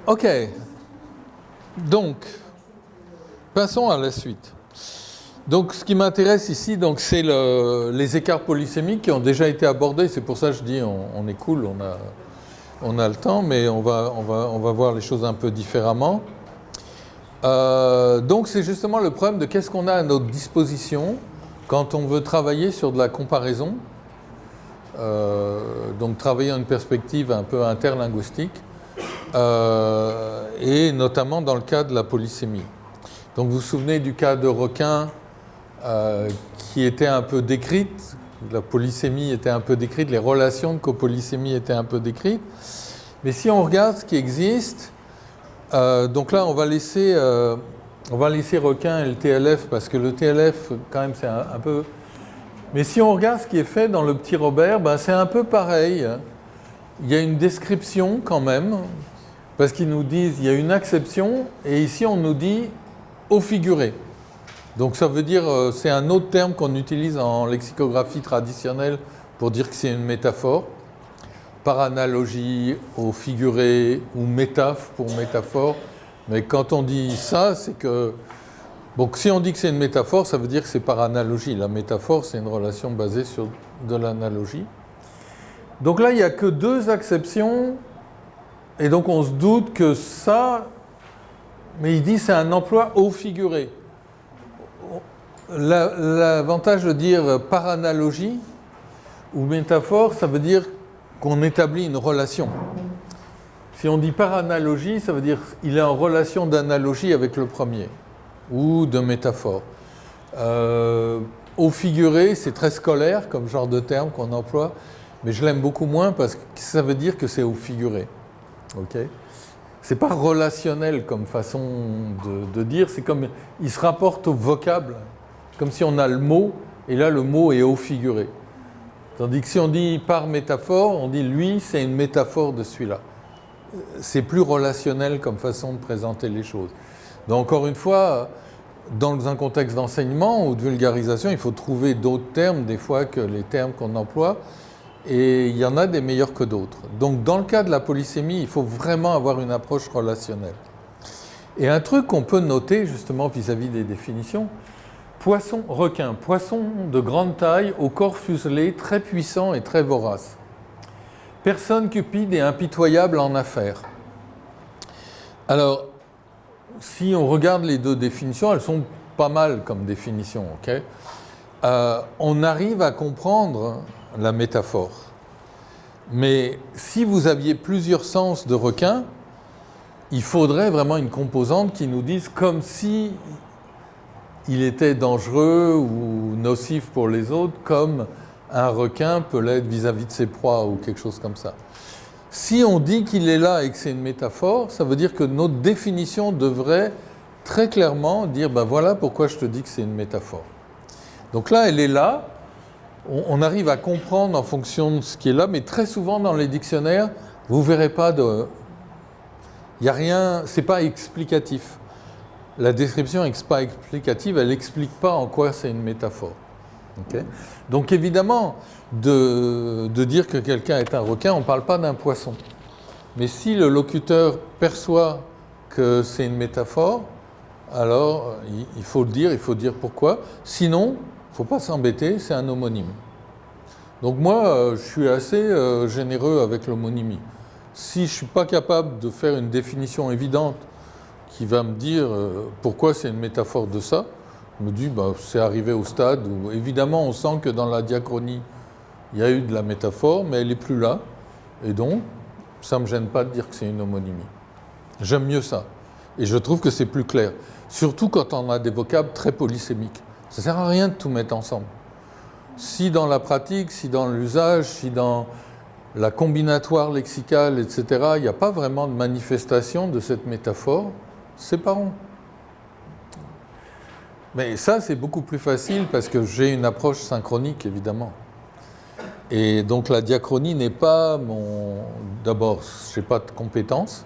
Ok, donc, passons à la suite. Donc, ce qui m'intéresse ici, donc, c'est les écarts polysémiques qui ont déjà été abordés. C'est pour ça que je dis on est cool, on a le temps, mais on va voir les choses un peu différemment. Donc, c'est justement le problème de qu'est-ce qu'on a à notre disposition quand on veut travailler sur de la comparaison. Donc, travailler en une perspective un peu interlinguistique, et notamment dans le cas de la polysémie. Donc, vous vous souvenez du cas de requin qui était un peu décrite, la polysémie était un peu décrite, les relations de copolysémie étaient un peu décrites. Mais si on regarde ce qui existe, donc là on va laisser requin et le TLF, parce que le TLF quand même c'est un peu... Mais si on regarde ce qui est fait dans le petit Robert, ben, c'est un peu pareil. Il y a une description quand même, parce qu'ils nous disent il y a une acception, et ici on nous dit au figuré. Donc ça veut dire, c'est un autre terme qu'on utilise en lexicographie traditionnelle pour dire que c'est une métaphore, par analogie au figuré ou métaphe pour métaphore. Mais quand on dit ça, c'est que... Donc si on dit que c'est une métaphore, ça veut dire que c'est par analogie. La métaphore, c'est une relation basée sur de l'analogie. Donc là, il n'y a que deux acceptions, et donc on se doute que ça... Mais il dit c'est un emploi au figuré. L'avantage de dire par analogie ou métaphore, ça veut dire qu'on établit une relation. Si on dit par analogie, ça veut dire qu'il est en relation d'analogie avec le premier, ou de métaphore. Au figuré, c'est très scolaire comme genre de terme qu'on emploie, mais je l'aime beaucoup moins parce que ça veut dire que c'est au figuré. Okay ? C'est pas relationnel comme façon de dire, c'est comme il se rapporte au vocable, comme si on a le mot, et là le mot est au figuré. Tandis que si on dit par métaphore, on dit lui, c'est une métaphore de celui-là. C'est plus relationnel comme façon de présenter les choses. Donc encore une fois, dans un contexte d'enseignement ou de vulgarisation, il faut trouver d'autres termes des fois que les termes qu'on emploie, et il y en a des meilleurs que d'autres. Donc dans le cas de la polysémie, il faut vraiment avoir une approche relationnelle. Et un truc qu'on peut noter justement vis-à-vis des définitions, poisson, requin, poisson de grande taille, au corps fuselé, très puissant et très vorace. Personne cupide et impitoyable en affaires. Alors, si on regarde les deux définitions, elles sont pas mal comme définitions, ok ? On arrive à comprendre la métaphore. Mais si vous aviez plusieurs sens de requin, il faudrait vraiment une composante qui nous dise comme si il était dangereux ou nocif pour les autres, comme un requin peut l'être vis-à-vis de ses proies ou quelque chose comme ça. Si on dit qu'il est là et que c'est une métaphore, ça veut dire que notre définition devrait très clairement dire ben voilà pourquoi je te dis que c'est une métaphore. Donc là, elle est là, on arrive à comprendre en fonction de ce qui est là, mais très souvent dans les dictionnaires, vous ne verrez pas de... Il n'y a rien, c'est pas explicatif. La description n'est pas explicative, elle n'explique pas en quoi c'est une métaphore. Okay ? Donc évidemment, de dire que quelqu'un est un requin, on ne parle pas d'un poisson. Mais si le locuteur perçoit que c'est une métaphore, alors il faut le dire, il faut dire pourquoi. Sinon, il ne faut pas s'embêter, c'est un homonyme. Donc moi, je suis assez généreux avec l'homonymie. Si je ne suis pas capable de faire une définition évidente qui va me dire pourquoi c'est une métaphore de ça, je me dis bah, c'est arrivé au stade où évidemment on sent que dans la diachronie il y a eu de la métaphore, mais elle n'est plus là, et donc ça ne me gêne pas de dire que c'est une homonymie. J'aime mieux ça, et je trouve que c'est plus clair, surtout quand on a des vocables très polysémiques. Ça ne sert à rien de tout mettre ensemble. Si dans la pratique, si dans l'usage, si dans la combinatoire lexicale, etc., il n'y a pas vraiment de manifestation de cette métaphore, séparons. Mais ça, c'est beaucoup plus facile parce que j'ai une approche synchronique, évidemment. Et donc la diachronie n'est pas mon... D'abord, je n'ai pas de compétences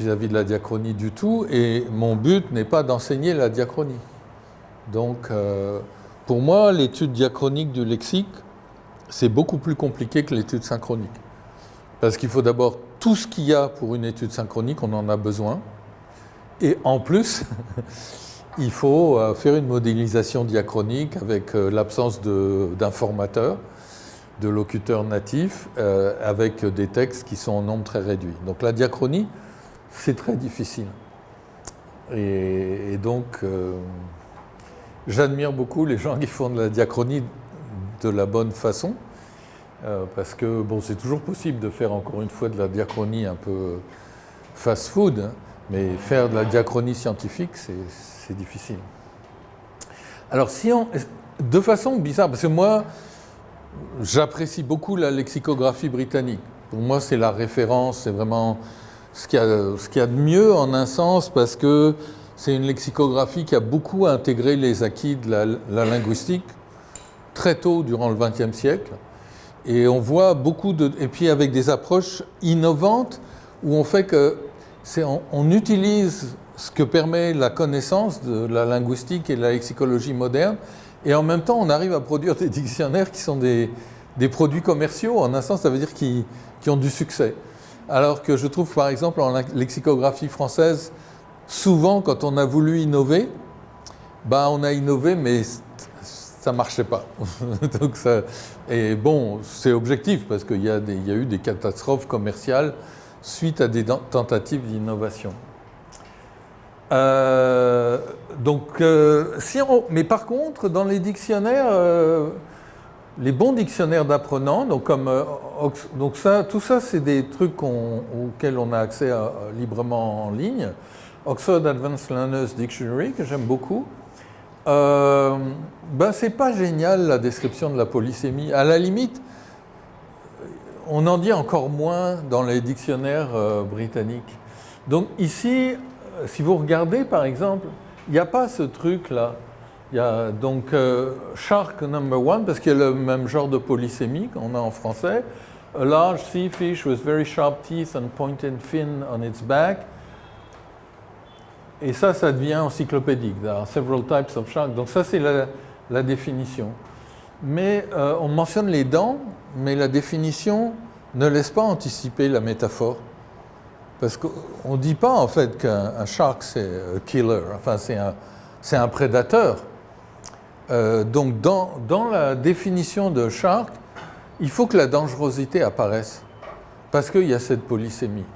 vis-à-vis de la diachronie du tout, et mon but n'est pas d'enseigner la diachronie. Donc, pour moi, l'étude diachronique du lexique, c'est beaucoup plus compliqué que l'étude synchronique. Parce qu'il faut d'abord tout ce qu'il y a pour une étude synchronique, on en a besoin. Et en plus, il faut faire une modélisation diachronique avec l'absence d'informateurs, de locuteurs natifs, avec des textes qui sont en nombre très réduit. Donc la diachronie, c'est très difficile. Et donc, j'admire beaucoup les gens qui font de la diachronie de la bonne façon, parce que bon, c'est toujours possible de faire encore une fois de la diachronie un peu fast-food, hein, mais faire de la diachronie scientifique, c'est difficile. Alors, de façon bizarre, parce que moi, j'apprécie beaucoup la lexicographie britannique. Pour moi, c'est la référence, c'est vraiment ce qu'il y a de mieux en un sens, parce que c'est une lexicographie qui a beaucoup intégré les acquis de la linguistique très tôt durant le XXe siècle. Et on voit beaucoup et puis avec des approches innovantes où on fait que on utilise ce que permet la connaissance de la linguistique et de la lexicologie moderne, et en même temps on arrive à produire des dictionnaires qui sont des produits commerciaux. En un sens, ça veut dire qui ont du succès. Alors que je trouve par exemple en lexicographie française, souvent quand on a voulu innover, on a innové mais ça ne marchait pas. Donc et bon, c'est objectif parce qu'il y a eu des catastrophes commerciales suite à des tentatives d'innovation. Mais par contre, dans les dictionnaires, les bons dictionnaires d'apprenants, tout ça, c'est des trucs auxquels on a accès librement en ligne. Oxford Advanced Learners Dictionary, que j'aime beaucoup. C'est pas génial la description de la polysémie. À la limite, on en dit encore moins dans les dictionnaires britanniques. Donc ici, si vous regardez par exemple, il n'y a pas ce truc-là. Il y a donc shark number one, parce qu'il y a le même genre de polysémie qu'on a en français. A large sea fish with very sharp teeth and pointed fin on its back. Et ça devient encyclopédique. There are several types of sharks. Donc ça, c'est la définition. Mais on mentionne les dents, mais la définition ne laisse pas anticiper la métaphore. Parce qu'on ne dit pas en fait qu'un shark, c'est un killer, enfin c'est un prédateur. Donc dans la définition de shark, il faut que la dangerosité apparaisse, parce qu'il y a cette polysémie.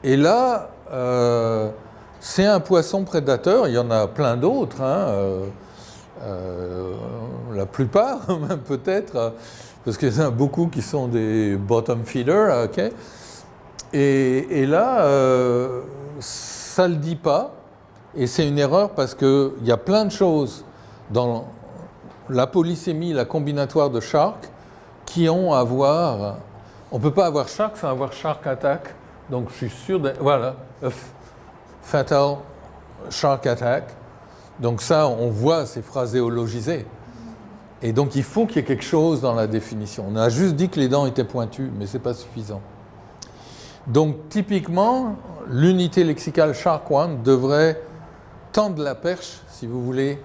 Et là, c'est un poisson prédateur, il y en a plein d'autres, la plupart même peut-être, parce qu'il y en a beaucoup qui sont des bottom feeders, ok. Et là, ça ne le dit pas, et c'est une erreur parce qu'il y a plein de choses dans la polysémie, la combinatoire de shark, qui ont à voir. On ne peut pas avoir shark sans avoir shark attack, donc je suis sûr voilà, fatal shark attack. Donc ça, on voit ces phraséologisées. Et donc il faut qu'il y ait quelque chose dans la définition. On a juste dit que les dents étaient pointues, mais ce n'est pas suffisant. Donc typiquement, l'unité lexicale Shark One devrait tendre la perche, si vous voulez,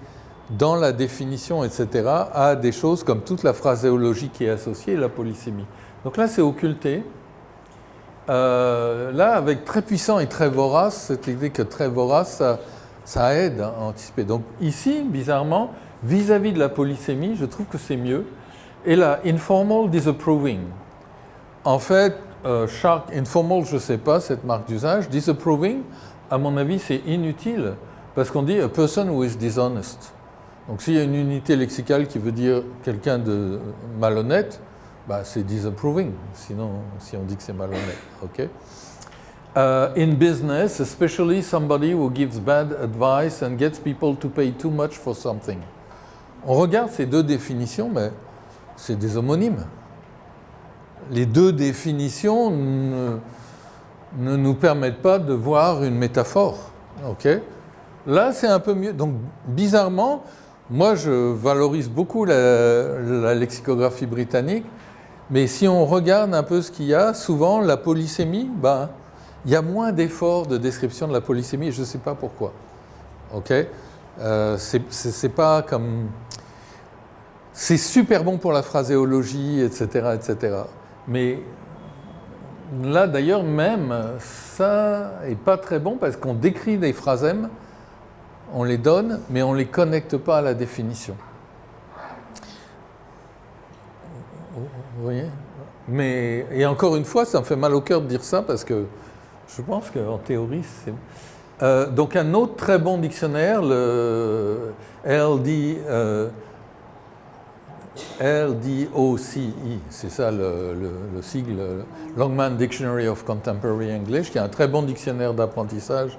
dans la définition, etc., à des choses comme toute la phraséologie qui est associée et la polysémie. Donc là, c'est occulté. Là, avec très puissant et très vorace, cette idée que très vorace, ça aide à anticiper. Donc ici, bizarrement, vis-à-vis de la polysémie, je trouve que c'est mieux. Et là, informal disapproving. En fait, shark informal, je ne sais pas, cette marque d'usage. Disapproving, à mon avis, c'est inutile, parce qu'on dit a person who is dishonest. Donc s'il y a une unité lexicale qui veut dire quelqu'un de malhonnête, c'est disapproving, sinon si on dit que c'est malhonnête. Okay? In business, especially somebody who gives bad advice and gets people to pay too much for something. On regarde ces deux définitions, mais c'est des homonymes. Les deux définitions ne nous permettent pas de voir une métaphore. Okay? Là, c'est un peu mieux. Donc, bizarrement, moi, je valorise beaucoup la lexicographie britannique, mais si on regarde un peu ce qu'il y a, souvent, la polysémie, il y a moins d'efforts de description de la polysémie, et je ne sais pas pourquoi. Okay? C'est pas comme... C'est super bon pour la phraséologie, etc., etc. Mais là d'ailleurs même, ça est pas très bon parce qu'on décrit des phrasèmes, on les donne, mais on ne les connecte pas à la définition. Vous voyez ? Mais, et encore une fois, ça me fait mal au cœur de dire ça parce que je pense qu'en théorie, c'est... donc un autre très bon dictionnaire, le LDOCE, c'est ça le sigle, Longman Dictionary of Contemporary English, qui est un très bon dictionnaire d'apprentissage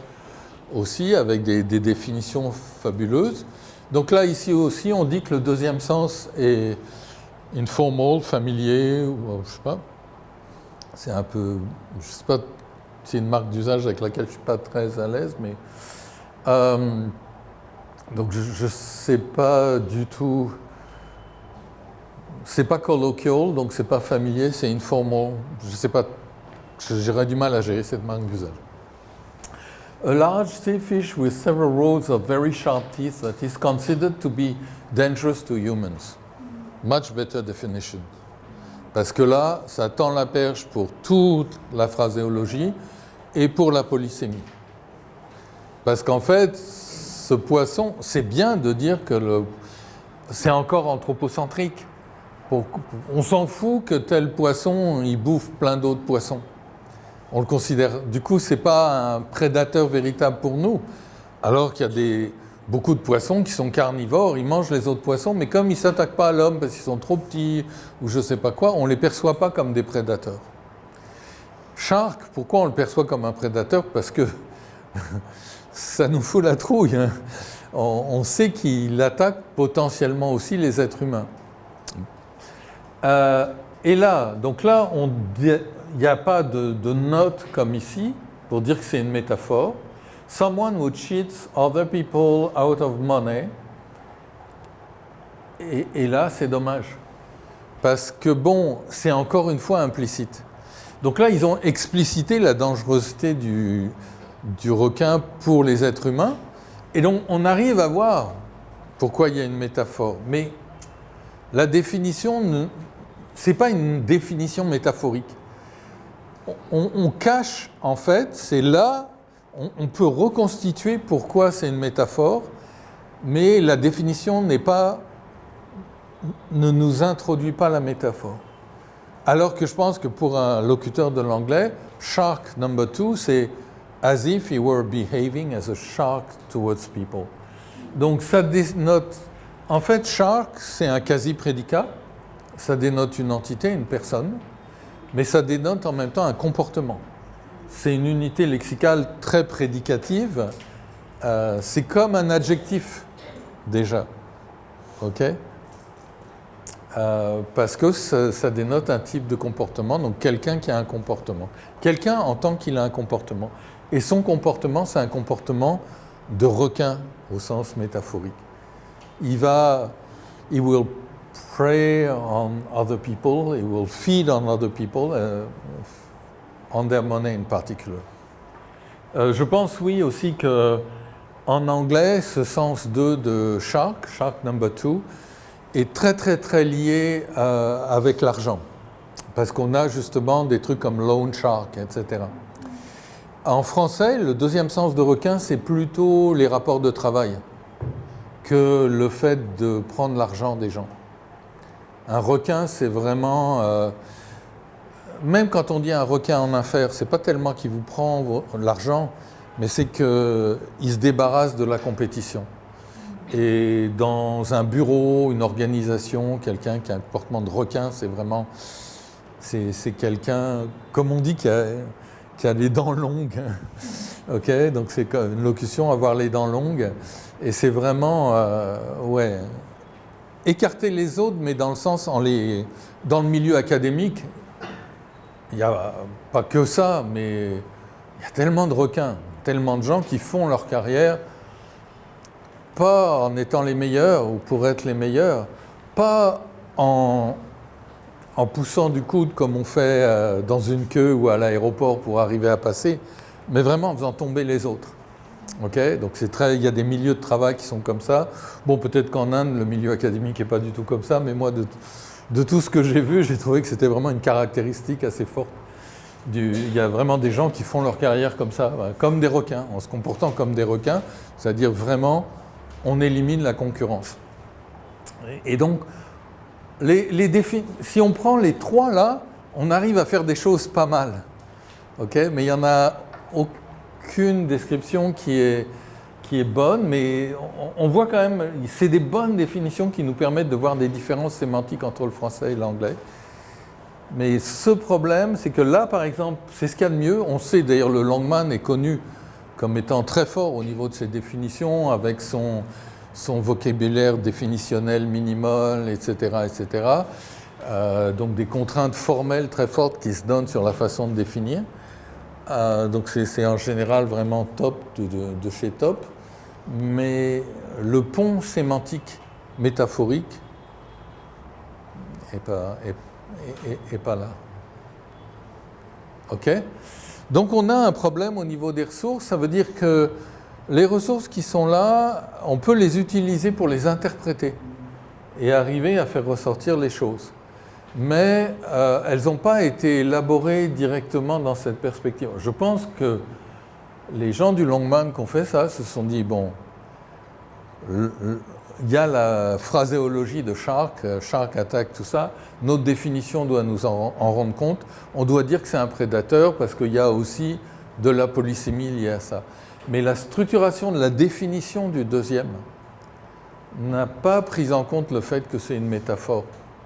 aussi, avec des définitions fabuleuses. Donc là, ici aussi, on dit que le deuxième sens est informal, familier, ou je sais pas. C'est un peu, je sais pas, c'est une marque d'usage avec laquelle je suis pas très à l'aise, mais donc je sais pas du tout. C'est pas colloquial, donc c'est pas familier, c'est informal. Je sais pas, j'aurais du mal à gérer cette marque d'usage. A large sea fish with several rows of very sharp teeth that is considered to be dangerous to humans. Much better definition. Parce que là, ça tend la perche pour toute la phraséologie et pour la polysémie. Parce qu'en fait, ce poisson, c'est bien de dire que c'est encore anthropocentrique. On s'en fout que tel poisson, il bouffe plein d'autres poissons. On le considère. Du coup, c'est pas un prédateur véritable pour nous. Alors qu'il y a beaucoup de poissons qui sont carnivores, ils mangent les autres poissons, mais comme ils ne s'attaquent pas à l'homme parce qu'ils sont trop petits ou je ne sais pas quoi, on ne les perçoit pas comme des prédateurs. Shark, pourquoi on le perçoit comme un prédateur ? Parce que ça nous fout la trouille. Hein. On sait qu'il attaque potentiellement aussi les êtres humains. Et là, donc là, il n'y a pas de note comme ici pour dire que c'est une métaphore. Someone who cheats other people out of money. Et là, c'est dommage. Parce que bon, c'est encore une fois implicite. Donc là, ils ont explicité la dangerosité du requin pour les êtres humains. Et donc, on arrive à voir pourquoi il y a une métaphore. Mais la définition, ce n'est pas une définition métaphorique. On cache, en fait, c'est là, on peut reconstituer pourquoi c'est une métaphore, mais la définition ne nous introduit pas la métaphore. Alors que je pense que pour un locuteur de l'anglais, shark number 2, c'est as if he were behaving as a shark towards people. Donc ça dénote, en fait, shark, c'est un quasi-prédicat, ça dénote une entité, une personne, mais ça dénote en même temps un comportement. C'est une unité lexicale très prédicative, c'est comme un adjectif, déjà, ok ? Parce que ça dénote un type de comportement, donc quelqu'un qui a un comportement. Quelqu'un en tant qu'il a un comportement. Et son comportement, c'est un comportement de requin, au sens métaphorique. He will prey on other people, he will feed on other people, on their money in particular. Je pense, oui, aussi qu'en anglais, ce sens 2 de shark number 2, est très très très lié avec l'argent. Parce qu'on a justement des trucs comme loan shark, etc. En français, le deuxième sens de requin, c'est plutôt les rapports de travail que le fait de prendre l'argent des gens. Un requin, c'est vraiment... même quand on dit un requin en affaires, c'est pas tellement qu'il vous prend l'argent, mais c'est qu'il se débarrasse de la compétition. Et dans un bureau, une organisation, quelqu'un qui a un comportement de requin, c'est vraiment... C'est quelqu'un, comme on dit, qui a les dents longues. Ok, donc c'est une locution, avoir les dents longues. Et c'est vraiment, ouais, écarter les autres, mais dans le sens, dans le milieu académique, il n'y a pas que ça, mais il y a tellement de requins, tellement de gens qui font leur carrière, pas en étant les meilleurs ou pour être les meilleurs, pas en poussant du coude comme on fait dans une queue ou à l'aéroport pour arriver à passer, mais vraiment en faisant tomber les autres. Okay, donc il y a des milieux de travail qui sont comme ça. Bon, peut-être qu'en Inde, le milieu académique n'est pas du tout comme ça, mais moi, de tout ce que j'ai vu, j'ai trouvé que c'était vraiment une caractéristique assez forte il y a vraiment des gens qui font leur carrière comme ça, comme des requins, en se comportant comme des requins, c'est-à-dire vraiment, on élimine la concurrence. Et donc, si on prend les trois là, on arrive à faire des choses pas mal. Okay, mais il n'y en a aucune description qui est bonne, mais on voit quand même, c'est des bonnes définitions qui nous permettent de voir des différences sémantiques entre le français et l'anglais. Mais ce problème, c'est que là, par exemple, c'est ce qu'il y a de mieux. On sait, d'ailleurs, le Longman est connu comme étant très fort au niveau de ses définitions, avec son vocabulaire définitionnel minimal, etc., etc. Donc des contraintes formelles très fortes qui se donnent sur la façon de définir. Donc c'est en général vraiment top de chez top. Mais le pont sémantique métaphorique n'est pas là. OK ? Donc on a un problème au niveau des ressources. Ça veut dire que les ressources qui sont là, on peut les utiliser pour les interpréter et arriver à faire ressortir les choses. Mais elles n'ont pas été élaborées directement dans cette perspective. Je pense que les gens du Longman qui ont fait ça se sont dit, bon, il y a la phraséologie de Shark Attack, tout ça, notre définition doit nous en rendre compte, on doit dire que c'est un prédateur parce qu'il y a aussi de la polysémie liée à ça. Mais la structuration de la définition du deuxième n'a pas pris en compte le fait que c'est une métaphore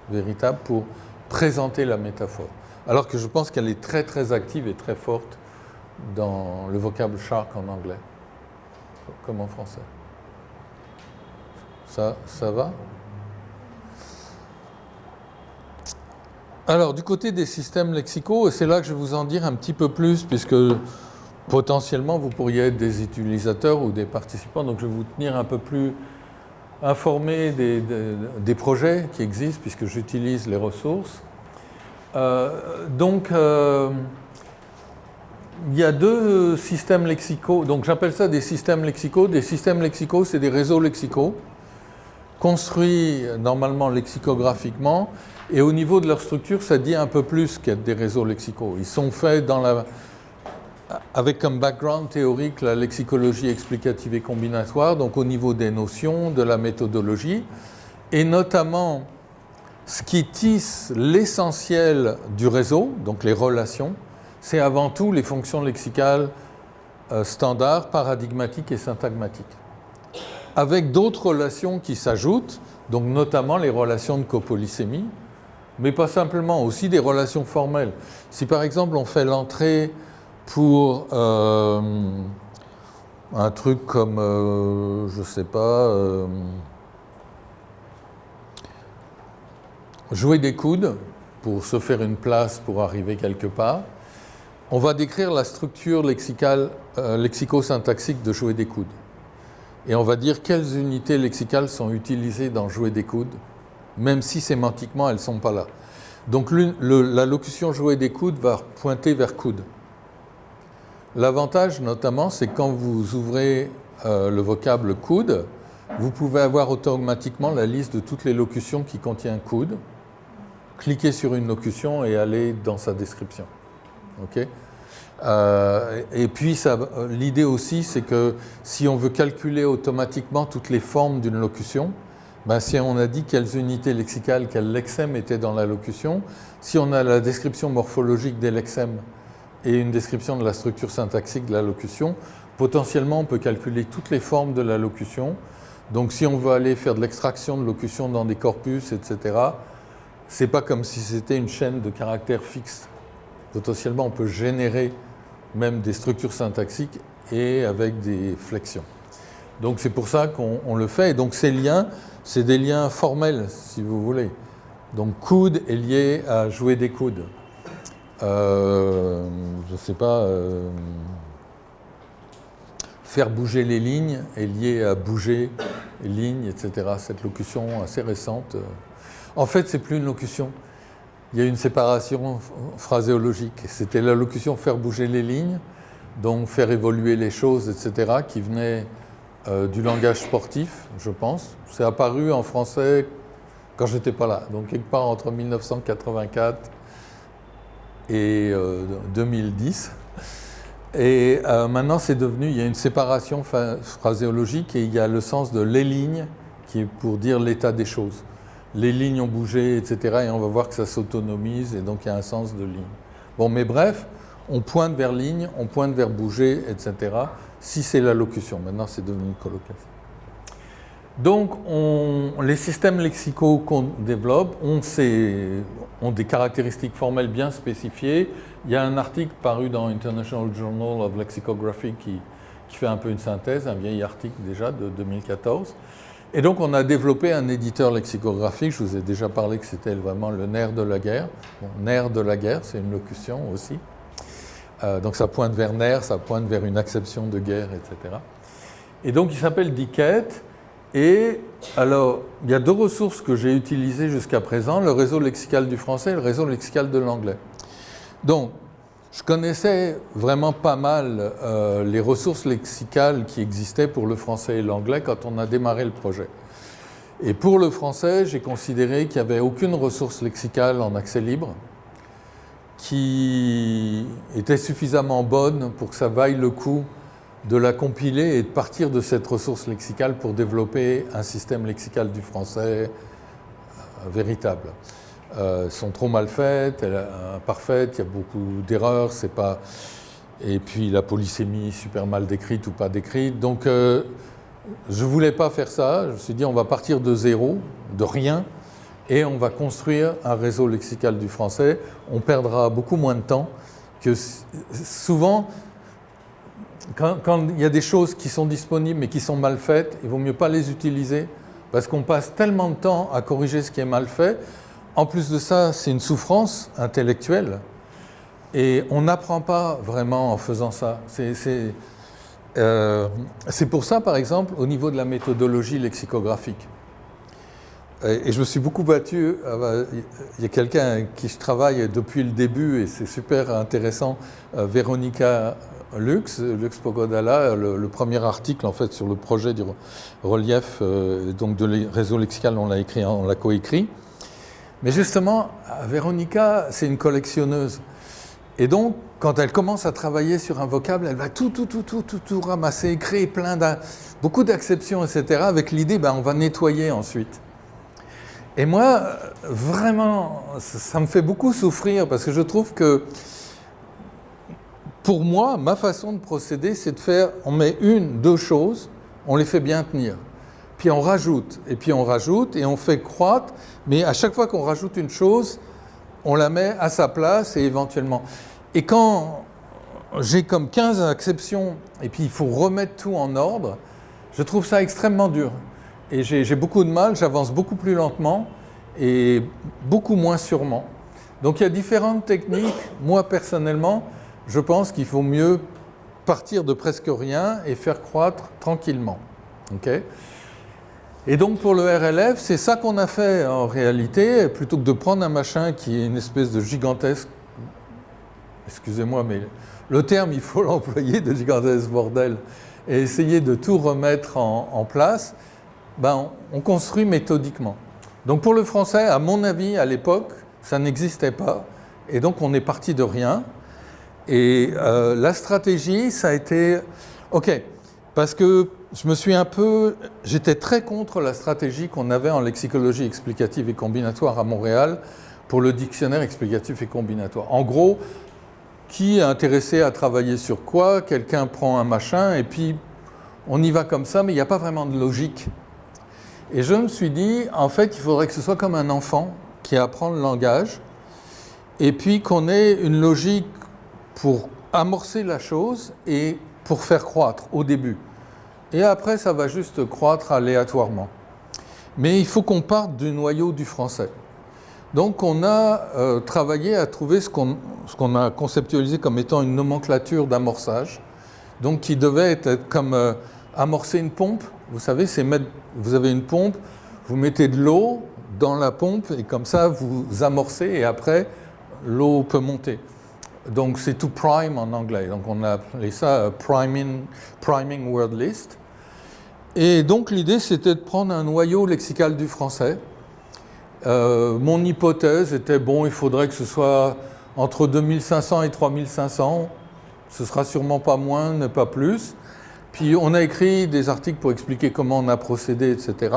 véritable pour présenter la métaphore. Alors que je pense qu'elle est très très active et très forte dans le vocable shark en anglais, comme en français. Ça va ? Alors, du côté des systèmes lexicaux, c'est là que je vais vous en dire un petit peu plus, puisque potentiellement vous pourriez être des utilisateurs ou des participants, donc je vais vous tenir un peu plus informé des projets qui existent, puisque j'utilise les ressources. Il y a deux systèmes lexicaux, donc j'appelle ça des systèmes lexicaux. Des systèmes lexicaux, c'est des réseaux lexicaux, construits normalement lexicographiquement, et au niveau de leur structure, ça dit un peu plus qu'être des réseaux lexicaux. Ils sont faits avec comme background théorique la lexicologie explicative et combinatoire, donc au niveau des notions, de la méthodologie, et notamment ce qui tisse l'essentiel du réseau, donc les relations, c'est avant tout les fonctions lexicales standards, paradigmatiques et syntagmatiques. Avec d'autres relations qui s'ajoutent, donc notamment les relations de copolysémie, mais pas simplement, aussi des relations formelles. Si par exemple on fait l'entrée pour un truc comme, je ne sais pas, jouer des coudes pour se faire une place pour arriver quelque part, on va décrire la structure lexico-syntaxique de jouer des coudes. Et on va dire quelles unités lexicales sont utilisées dans jouer des coudes, même si sémantiquement elles ne sont pas là. Donc la locution jouer des coudes va pointer vers coude. L'avantage notamment, c'est quand vous ouvrez le vocable coude, vous pouvez avoir automatiquement la liste de toutes les locutions qui contiennent coude, cliquer sur une locution et aller dans sa description. Okay ? Et puis l'idée aussi, c'est que si on veut calculer automatiquement toutes les formes d'une locution, si on a dit quelles unités lexicales, quel lexème était dans la locution, si on a la description morphologique des lexèmes et une description de la structure syntaxique de la locution, potentiellement on peut calculer toutes les formes de la locution. Donc si on veut aller faire de l'extraction de locution dans des corpus, etc., c'est pas comme si c'était une chaîne de caractères fixes. Potentiellement on peut générer même des structures syntaxiques et avec des flexions. Donc c'est pour ça qu'on le fait. Et donc ces liens, c'est des liens formels, si vous voulez. Donc coude est lié à jouer des coudes. Je ne sais pas, faire bouger les lignes est lié à bouger les lignes, etc. Cette locution assez récente. En fait, c'est plus une locution. Il y a une séparation phraséologique. C'était la locution faire bouger les lignes, donc faire évoluer les choses, etc., qui venait du langage sportif, je pense. C'est apparu en français quand je n'étais pas là, donc quelque part entre 1984 et 2010. Et maintenant, c'est devenu, il y a une séparation phraséologique et il y a le sens de les lignes qui est pour dire l'état des choses. Les lignes ont bougé, etc. Et on va voir que ça s'autonomise et donc il y a un sens de ligne. Bon, mais bref, on pointe vers ligne, on pointe vers bouger, etc. Si c'est la locution. Maintenant, c'est devenu une colocation. Donc, les systèmes lexicaux qu'on développe ont des caractéristiques formelles bien spécifiées. Il y a un article paru dans International Journal of Lexicography qui fait un peu une synthèse, un vieil article déjà de 2014. Et donc, on a développé un éditeur lexicographique. Je vous ai déjà parlé que c'était vraiment le nerf de la guerre. Bon, nerf de la guerre, c'est une locution aussi. Donc, ça pointe vers nerf, ça pointe vers une acception de guerre, etc. Et donc, il s'appelle Dickett. Et alors, il y a deux ressources que j'ai utilisées jusqu'à présent, le réseau lexical du français et le réseau lexical de l'anglais. Donc, je connaissais vraiment pas mal les ressources lexicales qui existaient pour le français et l'anglais quand on a démarré le projet. Et pour le français, j'ai considéré qu'il n'y avait aucune ressource lexicale en accès libre qui était suffisamment bonne pour que ça vaille le coup de la compiler et de partir de cette ressource lexicale pour développer un système lexical du français véritable. Elles sont trop mal faites, imparfaites, il y a beaucoup d'erreurs, c'est pas... et puis la polysémie super mal décrite ou pas décrite. Donc je ne voulais pas faire ça, je me suis dit on va partir de zéro, de rien, et on va construire un réseau lexical du français. On perdra beaucoup moins de temps que souvent... Quand il y a des choses qui sont disponibles mais qui sont mal faites, il ne vaut mieux pas les utiliser parce qu'on passe tellement de temps à corriger ce qui est mal fait. En plus de ça, c'est une souffrance intellectuelle et on n'apprend pas vraiment en faisant ça. C'est pour ça, par exemple, au niveau de la méthodologie lexicographique. Et je me suis beaucoup battu. Il y a quelqu'un avec qui je travaille depuis le début et c'est super intéressant, Véronica Lux Pogodala, le premier article en fait sur le projet du relief donc de réseau lexical, on l'a coécrit. Mais justement, Véronica, c'est une collectionneuse. Et donc, quand elle commence à travailler sur un vocable, elle va tout ramasser, créer beaucoup d'acceptions, etc. avec l'idée, on va nettoyer ensuite. Et moi, vraiment, ça me fait beaucoup souffrir parce que je trouve que pour moi, ma façon de procéder, c'est de faire, on met deux choses, on les fait bien tenir. Puis on rajoute, et puis on rajoute, et on fait croître, mais à chaque fois qu'on rajoute une chose, on la met à sa place et éventuellement. Et quand j'ai comme 15 acceptions, et puis il faut remettre tout en ordre, je trouve ça extrêmement dur. Et j'ai beaucoup de mal, j'avance beaucoup plus lentement et beaucoup moins sûrement. Donc il y a différentes techniques. Moi, personnellement, je pense qu'il faut mieux partir de presque rien et faire croître tranquillement. Okay ? Et donc pour le RLF, c'est ça qu'on a fait en réalité, plutôt que de prendre un machin qui est une espèce de gigantesque, excusez-moi, mais le terme, il faut l'employer, de gigantesque bordel, et essayer de tout remettre en place, on construit méthodiquement. Donc pour le français, à mon avis, à l'époque, ça n'existait pas, et donc on est parti de rien. Et la stratégie, ça a été... OK, parce que j'étais très contre la stratégie qu'on avait en lexicologie explicative et combinatoire à Montréal pour le dictionnaire explicatif et combinatoire. En gros, qui est intéressé à travailler sur quoi? Quelqu'un prend un machin et puis on y va comme ça, mais il n'y a pas vraiment de logique. Et je me suis dit, en fait, il faudrait que ce soit comme un enfant qui apprend le langage et puis qu'on ait une logique pour amorcer la chose et pour faire croître au début. Et après, ça va juste croître aléatoirement. Mais il faut qu'on parte du noyau du français. Donc on a travaillé à trouver ce qu'on a conceptualisé comme étant une nomenclature d'amorçage, donc qui devait être comme amorcer une pompe. Vous savez, vous avez une pompe, vous mettez de l'eau dans la pompe et comme ça vous amorcez et après l'eau peut monter. Donc c'est to prime en anglais, donc on a appelé ça priming word list. Et donc l'idée c'était de prendre un noyau lexical du français. Mon hypothèse était, il faudrait que ce soit entre 2500 et 3500. Ce sera sûrement pas moins, ne pas plus. Puis on a écrit des articles pour expliquer comment on a procédé, etc.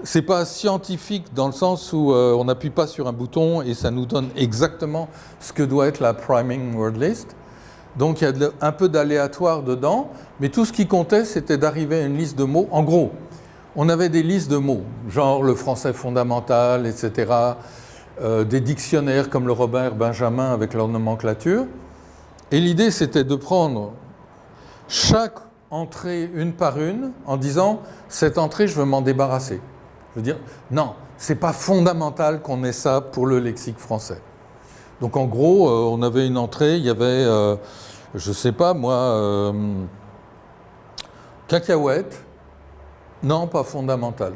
C'est pas scientifique dans le sens où on n'appuie pas sur un bouton et ça nous donne exactement ce que doit être la priming word list. Donc il y a un peu d'aléatoire dedans, mais tout ce qui comptait, c'était d'arriver à une liste de mots. En gros, on avait des listes de mots, genre le français fondamental, etc., des dictionnaires comme le Robert Benjamin avec leur nomenclature. Et l'idée, c'était de prendre chaque entrée une par une en disant « cette entrée, je veux m'en débarrasser ». Je veux dire, non, c'est pas fondamental qu'on ait ça pour le lexique français. Donc en gros, on avait une entrée, il y avait, je sais pas moi, cacahuète, non, pas fondamental.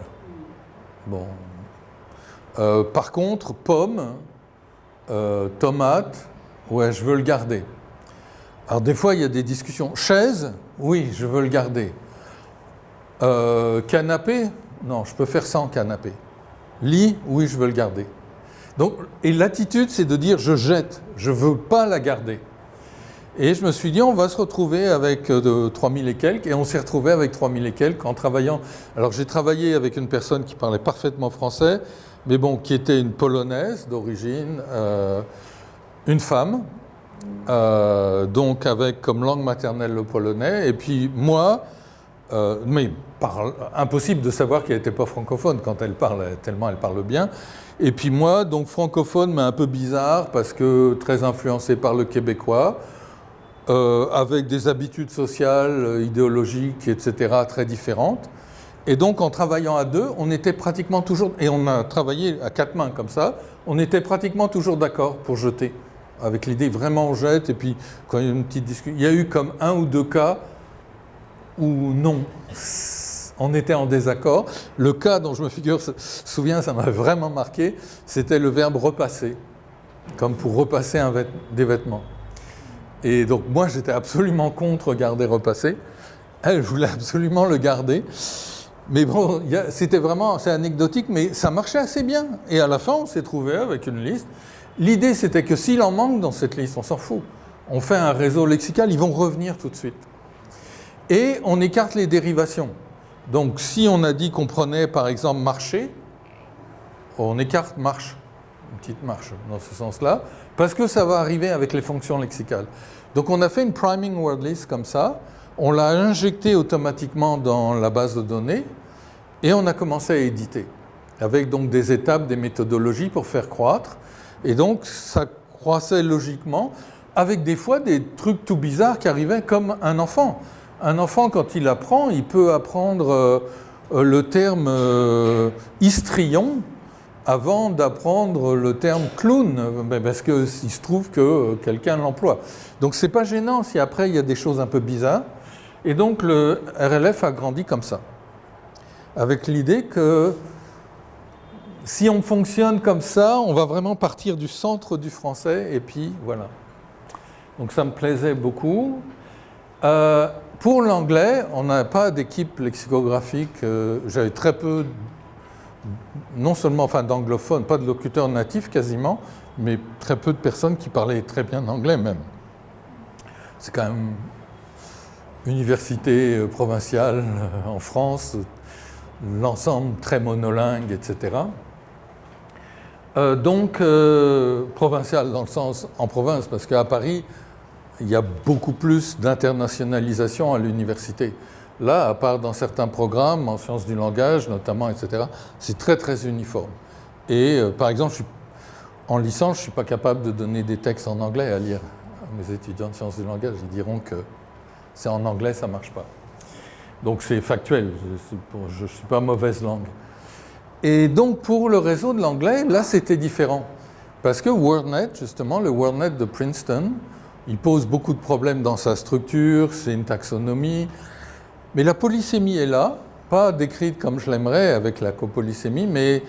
Bon. Par contre, pomme, tomate, ouais, je veux le garder. Alors des fois, il y a des discussions. Chaise, oui, je veux le garder. Canapé, non, je peux faire sans canapé. Lit, oui, je veux le garder. Donc, et l'attitude, c'est de dire je jette, je ne veux pas la garder. Et je me suis dit, on va se retrouver avec 3000 et quelques, et on s'est retrouvé avec 3000 et quelques en travaillant. Alors j'ai travaillé avec une personne qui parlait parfaitement français, mais bon, qui était une Polonaise d'origine, une femme, donc avec comme langue maternelle le polonais, et puis moi, mais impossible de savoir qu'elle n'était pas francophone quand elle parle, tellement elle parle bien. Et puis moi, donc francophone, mais un peu bizarre, parce que très influencé par le québécois, avec des habitudes sociales, idéologiques, etc., très différentes. Et donc en travaillant à deux, on était pratiquement toujours, et on a travaillé à quatre mains comme ça, on était pratiquement toujours d'accord pour jeter. Avec l'idée vraiment on jette, et puis quand il y a une petite discussion, il y a eu comme un ou deux cas où non, on était en désaccord. Le cas dont je me souviens, ça m'a vraiment marqué, c'était le verbe repasser, comme pour repasser des vêtements. Et donc moi j'étais absolument contre garder repasser, elle voulait absolument le garder. Mais bon, c'est anecdotique, mais ça marchait assez bien. Et à la fin, on s'est trouvé avec une liste. L'idée, c'était que s'il en manque dans cette liste, on s'en fout. On fait un réseau lexical, ils vont revenir tout de suite. Et on écarte les dérivations. Donc, si on a dit qu'on prenait, par exemple, marcher, on écarte marche, une petite marche dans ce sens-là, parce que ça va arriver avec les fonctions lexicales. Donc, on a fait une priming word list comme ça, on l'a injecté automatiquement dans la base de données, et on a commencé à éditer, avec donc des étapes, des méthodologies pour faire croître. Et donc, ça croissait logiquement, avec des fois des trucs tout bizarres qui arrivaient comme un enfant. Un enfant, quand il apprend, il peut apprendre le terme histrion avant d'apprendre le terme clown, parce qu'il se trouve que quelqu'un l'emploie. Donc, c'est pas gênant si après, il y a des choses un peu bizarres. Et donc, le RLF a grandi comme ça, avec l'idée que si on fonctionne comme ça, on va vraiment partir du centre du français, et puis voilà. Donc ça me plaisait beaucoup. Pour l'anglais, on n'a pas d'équipe lexicographique. J'avais très peu, non seulement d'anglophones, pas de locuteurs natifs quasiment, mais très peu de personnes qui parlaient très bien anglais même. C'est quand même université provinciale en France, l'ensemble très monolingue, etc. Donc, provincial dans le sens en province, parce qu'à Paris, il y a beaucoup plus d'internationalisation à l'université. Là, à part dans certains programmes, en sciences du langage notamment, etc., c'est très très uniforme. Et par exemple, en licence, je ne suis pas capable de donner des textes en anglais à lire à mes étudiants de sciences du langage. Ils diront que c'est en anglais, ça ne marche pas. Donc c'est factuel, je ne suis pas mauvaise langue. Et donc pour le réseau de l'anglais, là c'était différent. Parce que WordNet, justement, le WordNet de Princeton, il pose beaucoup de problèmes dans sa structure, c'est une taxonomie. Mais la polysémie est là, pas décrite comme je l'aimerais avec la copolysémie, mais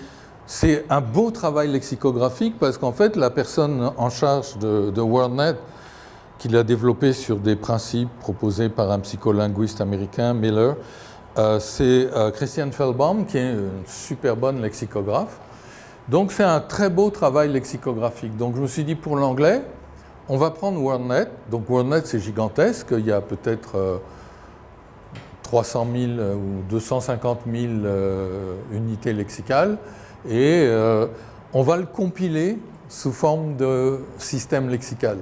c'est un beau travail lexicographique parce qu'en fait la personne en charge de WordNet, qui l'a développé sur des principes proposés par un psycholinguiste américain, Miller, c'est Christian Feldbaum, qui est une super bonne lexicographe. Donc c'est un très beau travail lexicographique. Donc je me suis dit pour l'anglais, on va prendre WordNet. Donc WordNet c'est gigantesque, il y a peut-être 300 000 ou 250 000 unités lexicales et on va le compiler sous forme de système lexical.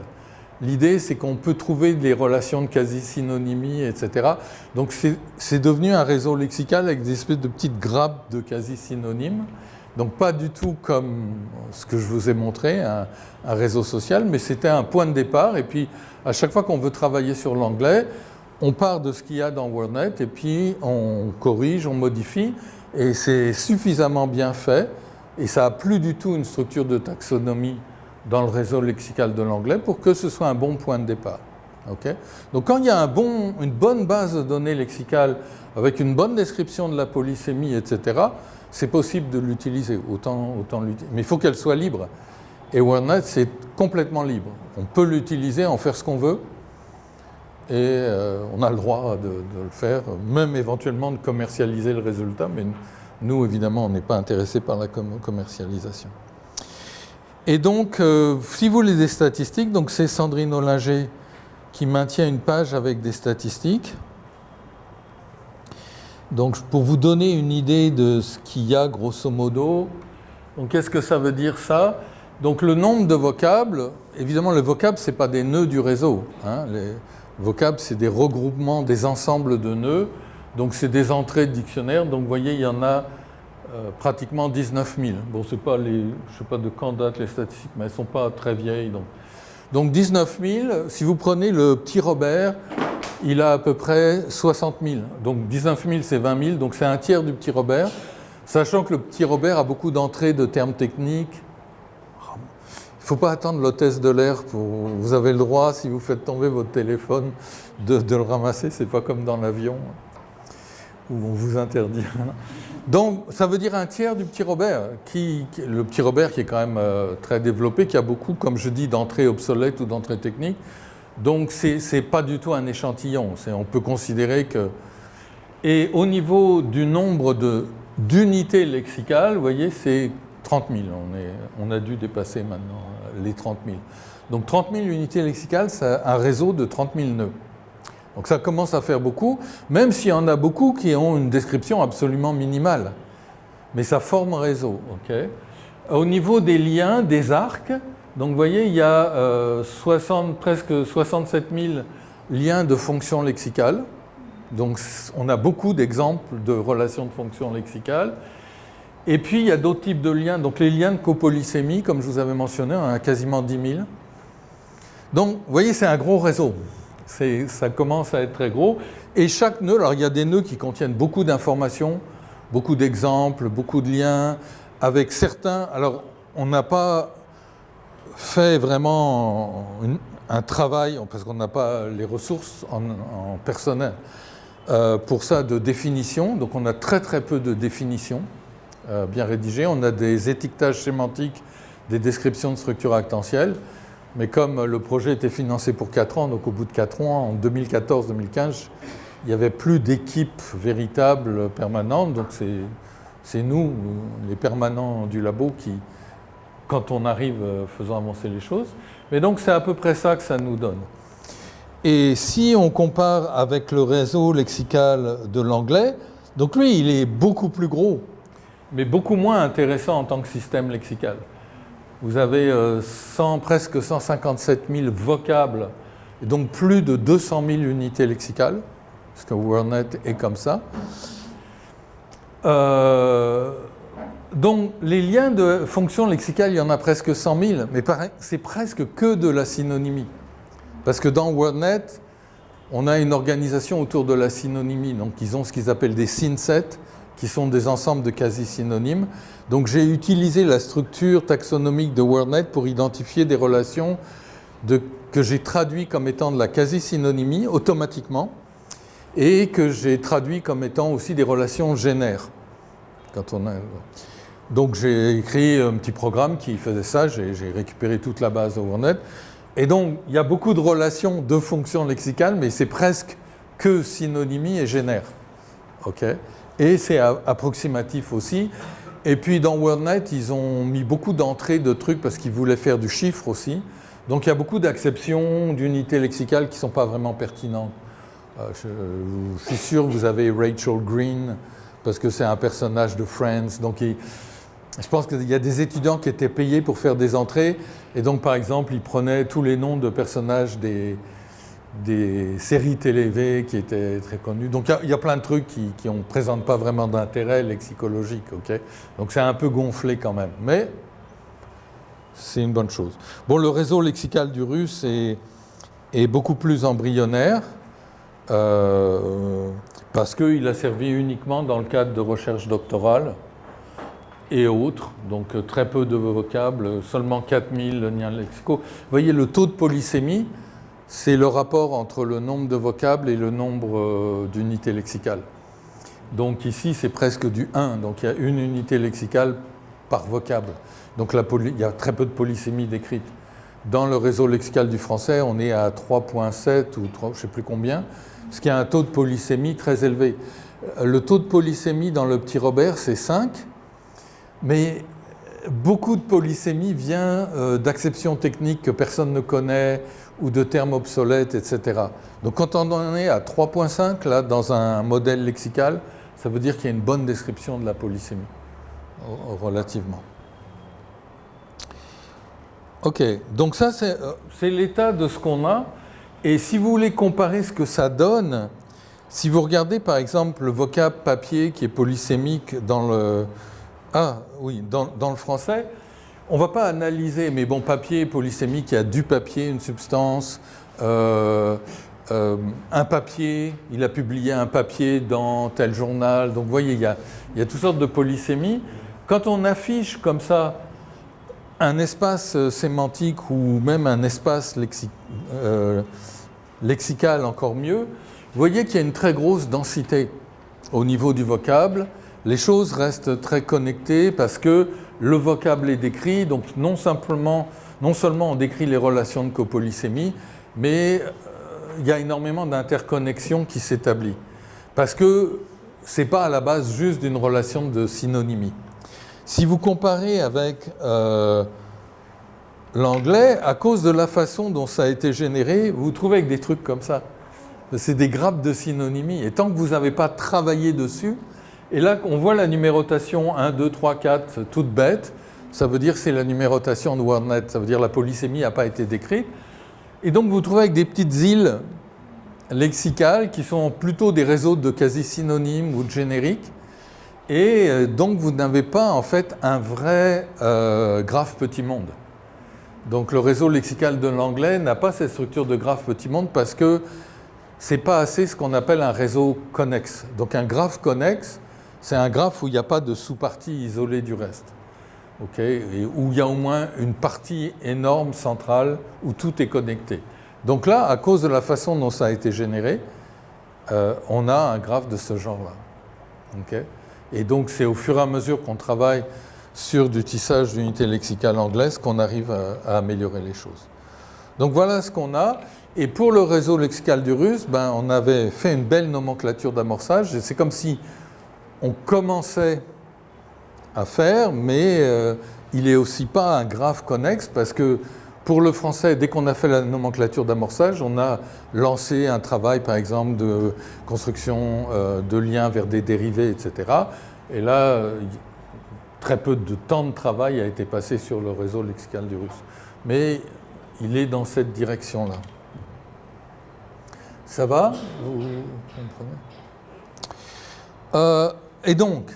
L'idée, c'est qu'on peut trouver des relations de quasi-synonymie, etc. Donc c'est devenu un réseau lexical avec des espèces de petites grappes de quasi-synonymes. Donc pas du tout comme ce que je vous ai montré, un réseau social, mais c'était un point de départ. Et puis à chaque fois qu'on veut travailler sur l'anglais, on part de ce qu'il y a dans WordNet et puis on corrige, on modifie. Et c'est suffisamment bien fait. Et ça n'a plus du tout une structure de taxonomie dans le réseau lexical de l'anglais pour que ce soit un bon point de départ. Okay. Donc quand il y a une bonne base de données lexicale avec une bonne description de la polysémie, etc., c'est possible de l'utiliser, autant l'utiliser. Mais il faut qu'elle soit libre. Et WordNet, c'est complètement libre. On peut l'utiliser, en faire ce qu'on veut, et on a le droit de le faire, même éventuellement de commercialiser le résultat, mais nous, évidemment, on n'est pas intéressé par la commercialisation. Et donc, si vous voulez des statistiques, donc c'est Sandrine Ollinger qui maintient une page avec des statistiques. Donc, pour vous donner une idée de ce qu'il y a, grosso modo, donc qu'est-ce que ça veut dire ça? Donc, le nombre de vocables, évidemment, les vocables, ce n'est pas des nœuds du réseau. Hein. Les vocables, c'est des regroupements, des ensembles de nœuds. Donc, c'est des entrées de dictionnaire. Donc, vous voyez, il y en a pratiquement 19 000. Bon, c'est pas je ne sais pas de quand datent les statistiques, mais elles ne sont pas très vieilles. Donc 19 000, si vous prenez le petit Robert, il a à peu près 60 000. Donc 19 000, c'est 20 000, donc c'est un tiers du petit Robert, sachant que le petit Robert a beaucoup d'entrées de termes techniques. Il ne faut pas attendre l'hôtesse de l'air vous avez le droit, si vous faites tomber votre téléphone, de le ramasser. C'est pas comme dans l'avion où on vous interdit. Donc, ça veut dire un tiers du petit Robert, le petit Robert qui est quand même très développé, qui a beaucoup, comme je dis, d'entrées obsolètes ou d'entrées techniques. Donc, c'est pas du tout un échantillon. On peut considérer que... Et au niveau du nombre d'unités lexicales, vous voyez, c'est 30 000. On a dû dépasser maintenant les 30 000. Donc, 30 000 unités lexicales, c'est un réseau de 30 000 nœuds. Donc ça commence à faire beaucoup, même s'il y en a beaucoup qui ont une description absolument minimale. Mais ça forme un réseau. Okay. Au niveau des liens, des arcs, donc vous voyez, il y a presque 67 000 liens de fonctions lexicales. Donc on a beaucoup d'exemples de relations de fonctions lexicales. Et puis il y a d'autres types de liens. Donc les liens de copolysémie, comme je vous avais mentionné, on en a quasiment 10 000. Donc vous voyez, c'est un gros réseau. Ça commence à être très gros. Et chaque nœud, alors il y a des nœuds qui contiennent beaucoup d'informations, beaucoup d'exemples, beaucoup de liens, avec certains... Alors, on n'a pas fait vraiment un travail, parce qu'on n'a pas les ressources en personnel, pour ça, de définition. Donc, on a très très peu de définitions bien rédigées. On a des étiquetages sémantiques, des descriptions de structures actentielles. Mais comme le projet était financé pour 4 ans, donc au bout de 4 ans, en 2014-2015, il n'y avait plus d'équipe véritable permanente. Donc c'est nous, les permanents du labo, qui, quand on arrive, faisons avancer les choses. Mais donc c'est à peu près ça que ça nous donne. Et si on compare avec le réseau lexical de l'anglais, donc lui, il est beaucoup plus gros, mais beaucoup moins intéressant en tant que système lexical. Vous avez presque 157 000 vocables, et donc plus de 200 000 unités lexicales, parce que WordNet est comme ça. Donc les liens de fonctions lexicales, il y en a presque 100 000, mais c'est presque que de la synonymie. Parce que dans WordNet, on a une organisation autour de la synonymie, donc ils ont ce qu'ils appellent des synsets, qui sont des ensembles de quasi-synonymes. Donc j'ai utilisé la structure taxonomique de WordNet pour identifier des relations que j'ai traduit comme étant de la quasi-synonymie automatiquement et que j'ai traduit comme étant aussi des relations génères. Donc j'ai écrit un petit programme qui faisait ça, j'ai récupéré toute la base de WordNet. Et donc il y a beaucoup de relations de fonctions lexicales, mais c'est presque que synonymie et génère. Okay. Et c'est approximatif aussi. Et puis dans WordNet, ils ont mis beaucoup d'entrées de trucs parce qu'ils voulaient faire du chiffre aussi. Donc il y a beaucoup d'acceptions d'unités lexicales qui ne sont pas vraiment pertinentes. Je suis sûr que vous avez Rachel Green, parce que c'est un personnage de Friends. Donc je pense qu'il y a des étudiants qui étaient payés pour faire des entrées. Et donc par exemple, ils prenaient tous les noms de personnages des séries télévisées qui étaient très connues. Donc il y a plein de trucs qui ne présentent pas vraiment d'intérêt lexicologique. Okay, donc c'est un peu gonflé quand même. Mais c'est une bonne chose. Bon, le réseau lexical du russe est beaucoup plus embryonnaire parce qu'il a servi uniquement dans le cadre de recherche doctorale et autres. Donc très peu de vocables, seulement 4000 liens lexicaux. Vous voyez, le taux de polysémie, c'est le rapport entre le nombre de vocables et le nombre d'unités lexicales. Donc ici, c'est presque du 1. Donc il y a une unité lexicale par vocable. Donc il y a très peu de polysémie décrite. Dans le réseau lexical du français, on est à 3,7 ou 3, je ne sais plus combien, ce qui a un taux de polysémie très élevé. Le taux de polysémie dans le petit Robert, c'est 5, mais beaucoup de polysémie vient d'acceptions techniques que personne ne connaît ou de termes obsolètes, etc. Donc quand on en est à 3,5, là, dans un modèle lexical, ça veut dire qu'il y a une bonne description de la polysémie, relativement. Ok, donc ça c'est l'état de ce qu'on a. Et si vous voulez comparer ce que ça donne, si vous regardez par exemple le vocable papier qui est polysémique dans le français, on ne va pas analyser, mais bon, papier polysémique, il y a du papier, une substance, un papier, il a publié un papier dans tel journal. Donc vous voyez, il y a toutes sortes de polysémies. Quand on affiche comme ça un espace sémantique ou même un espace lexical encore mieux, vous voyez qu'il y a une très grosse densité au niveau du vocable. Les choses restent très connectées parce que le vocable est décrit, donc non seulement on décrit les relations de copolysémie, mais il y a énormément d'interconnexions qui s'établissent. Parce que ce n'est pas à la base juste d'une relation de synonymie. Si vous comparez avec l'anglais, à cause de la façon dont ça a été généré, vous vous trouvez avec des trucs comme ça. C'est des grappes de synonymie. Et tant que vous n'avez pas travaillé dessus, et là on voit la numérotation 1, 2, 3, 4, toute bête, ça veut dire que c'est la numérotation de WordNet, ça veut dire que la polysémie n'a pas été décrite. Et donc vous vous trouvez avec des petites îles lexicales qui sont plutôt des réseaux de quasi-synonymes ou de génériques. Et donc vous n'avez pas en fait un vrai graphe petit monde. Donc le réseau lexical de l'anglais n'a pas cette structure de graphe petit monde parce que ce n'est pas assez ce qu'on appelle un réseau connexe. Donc un graphe connexe, c'est un graphe où il n'y a pas de sous-partie isolée du reste. Okay, et où il y a au moins une partie énorme centrale où tout est connecté. Donc là, à cause de la façon dont ça a été généré, on a un graphe de ce genre-là. Okay, et donc c'est au fur et à mesure qu'on travaille sur du tissage d'unités lexicales anglaises qu'on arrive à améliorer les choses. Donc voilà ce qu'on a. Et pour le réseau lexical du russe, on avait fait une belle nomenclature d'amorçage. Et c'est comme si on commençait à faire, mais il n'est aussi pas un graphe connexe parce que pour le français, dès qu'on a fait la nomenclature d'amorçage, on a lancé un travail, par exemple, de construction de liens vers des dérivés, etc. Et là, très peu de temps de travail a été passé sur le réseau lexical du russe. Mais il est dans cette direction-là. Ça va? Vous comprenez? Et donc,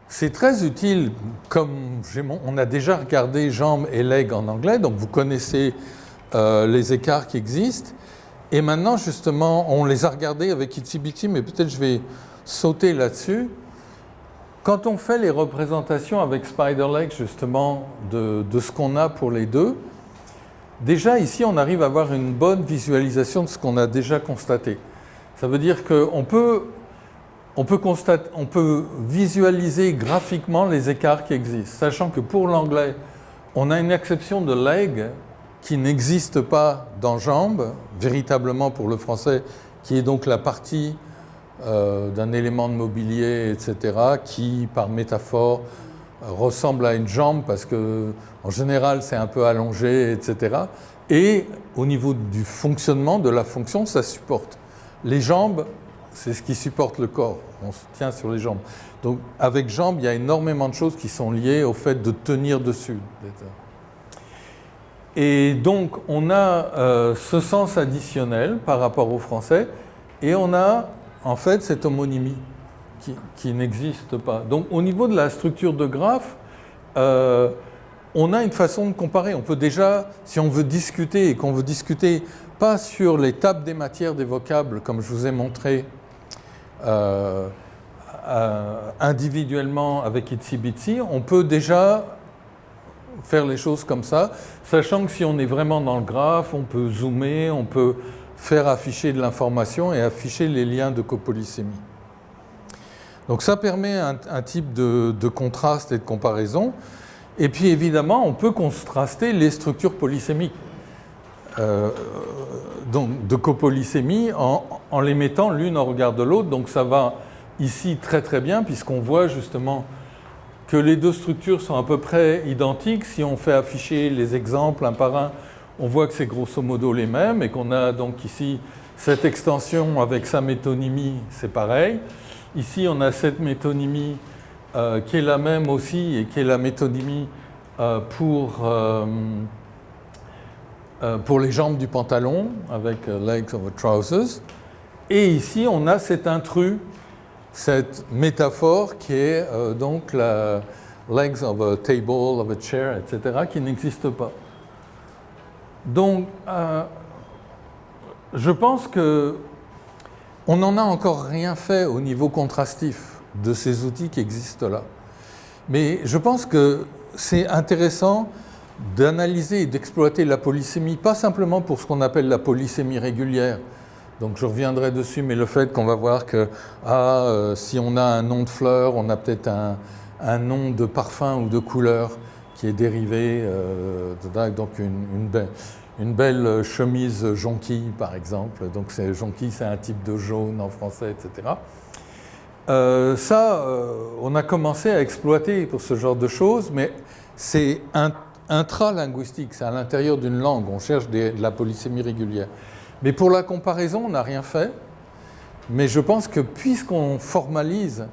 c'est très utile, comme on a déjà regardé jambe et leg en anglais, donc vous connaissez les écarts qui existent. Et maintenant, justement, on les a regardés avec Itsy Bitsy, mais peut-être je vais sauter là-dessus. Quand on fait les représentations avec SpiderLeg, justement, de ce qu'on a pour les deux, déjà ici, on arrive à avoir une bonne visualisation de ce qu'on a déjà constaté. Ça veut dire qu'on peut visualiser graphiquement les écarts qui existent, sachant que pour l'anglais, on a une exception de leg qui n'existe pas dans jambe, véritablement pour le français, qui est donc la partie d'un élément de mobilier, etc., qui, par métaphore, ressemble à une jambe parce que en général c'est un peu allongé, etc. Et au niveau du fonctionnement, de la fonction, ça supporte. Les jambes, c'est ce qui supporte le corps. On se tient sur les jambes. Donc avec jambes, il y a énormément de choses qui sont liées au fait de tenir dessus. Et donc on a ce sens additionnel par rapport au français et on a en fait cette homonymie qui n'existe pas. Donc au niveau de la structure de graphe, on a une façon de comparer. On peut déjà, si on veut discuter et qu'on veut discuter pas sur les tables des matières des vocables comme je vous ai montré individuellement avec Itsy Bitsy, on peut déjà faire les choses comme ça, sachant que si on est vraiment dans le graphe, on peut zoomer, on peut faire afficher de l'information et afficher les liens de copolysémie. Donc ça permet un type de contraste et de comparaison. Et puis évidemment, on peut contraster les structures polysémiques, donc de copolysémie, en les mettant l'une en regard de l'autre. Donc ça va ici très très bien, puisqu'on voit justement que les deux structures sont à peu près identiques. Si on fait afficher les exemples un par un, on voit que c'est grosso modo les mêmes, et qu'on a donc ici cette extension avec sa métonymie, c'est pareil. Ici, on a cette métonymie qui est la même aussi et qui est la métonymie pour les jambes du pantalon avec legs of a trousers. Et ici, on a cet intrus, cette métaphore qui est donc la legs of a table, of a chair, etc., qui n'existe pas. Donc, je pense que on n'en a encore rien fait au niveau contrastif de ces outils qui existent là. Mais je pense que c'est intéressant d'analyser et d'exploiter la polysémie, pas simplement pour ce qu'on appelle la polysémie régulière. Donc je reviendrai dessus, mais le fait qu'on va voir que si on a un nom de fleur, on a peut-être un nom de parfum ou de couleur qui est dérivé, donc une belle chemise jonquille, par exemple. Donc jonquille, c'est un type de jaune en français, etc. On a commencé à exploiter pour ce genre de choses, mais c'est intralinguistique, c'est à l'intérieur d'une langue, on cherche de la polysémie régulière. Mais pour la comparaison, on n'a rien fait, mais je pense que puisqu'on formalise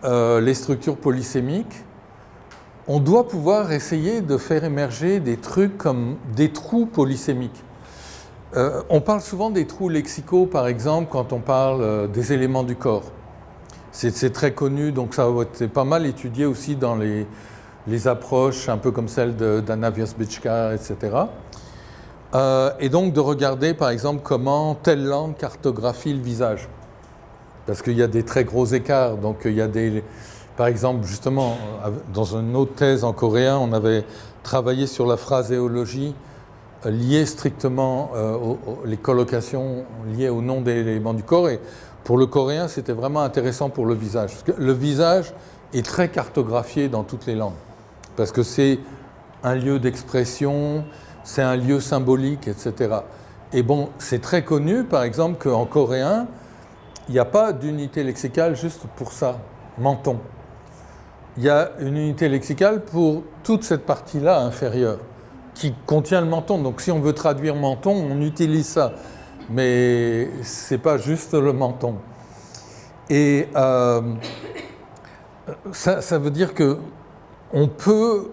les structures polysémiques, on doit pouvoir essayer de faire émerger des trucs comme des trous polysémiques. On parle souvent des trous lexicaux, par exemple, quand on parle des éléments du corps. C'est très connu, donc ça a été pas mal étudié aussi dans les approches un peu comme celle d'Anna Wierzbicka, etc. Et donc de regarder, par exemple, comment telle langue cartographie le visage. Parce qu'il y a des très gros écarts, donc il y a des... Par exemple, justement, dans une autre thèse en coréen, on avait travaillé sur la phraséologie liée strictement les collocations liées au nom des éléments du corps. Et pour le coréen, c'était vraiment intéressant pour le visage. Parce que le visage est très cartographié dans toutes les langues. Parce que c'est un lieu d'expression, c'est un lieu symbolique, etc. Et bon, c'est très connu, par exemple, qu'en coréen, il n'y a pas d'unité lexicale juste pour ça, menton. Il y a une unité lexicale pour toute cette partie-là inférieure, qui contient le menton. Donc si on veut traduire menton, on utilise ça. Mais ce n'est pas juste le menton. Et ça veut dire qu'on peut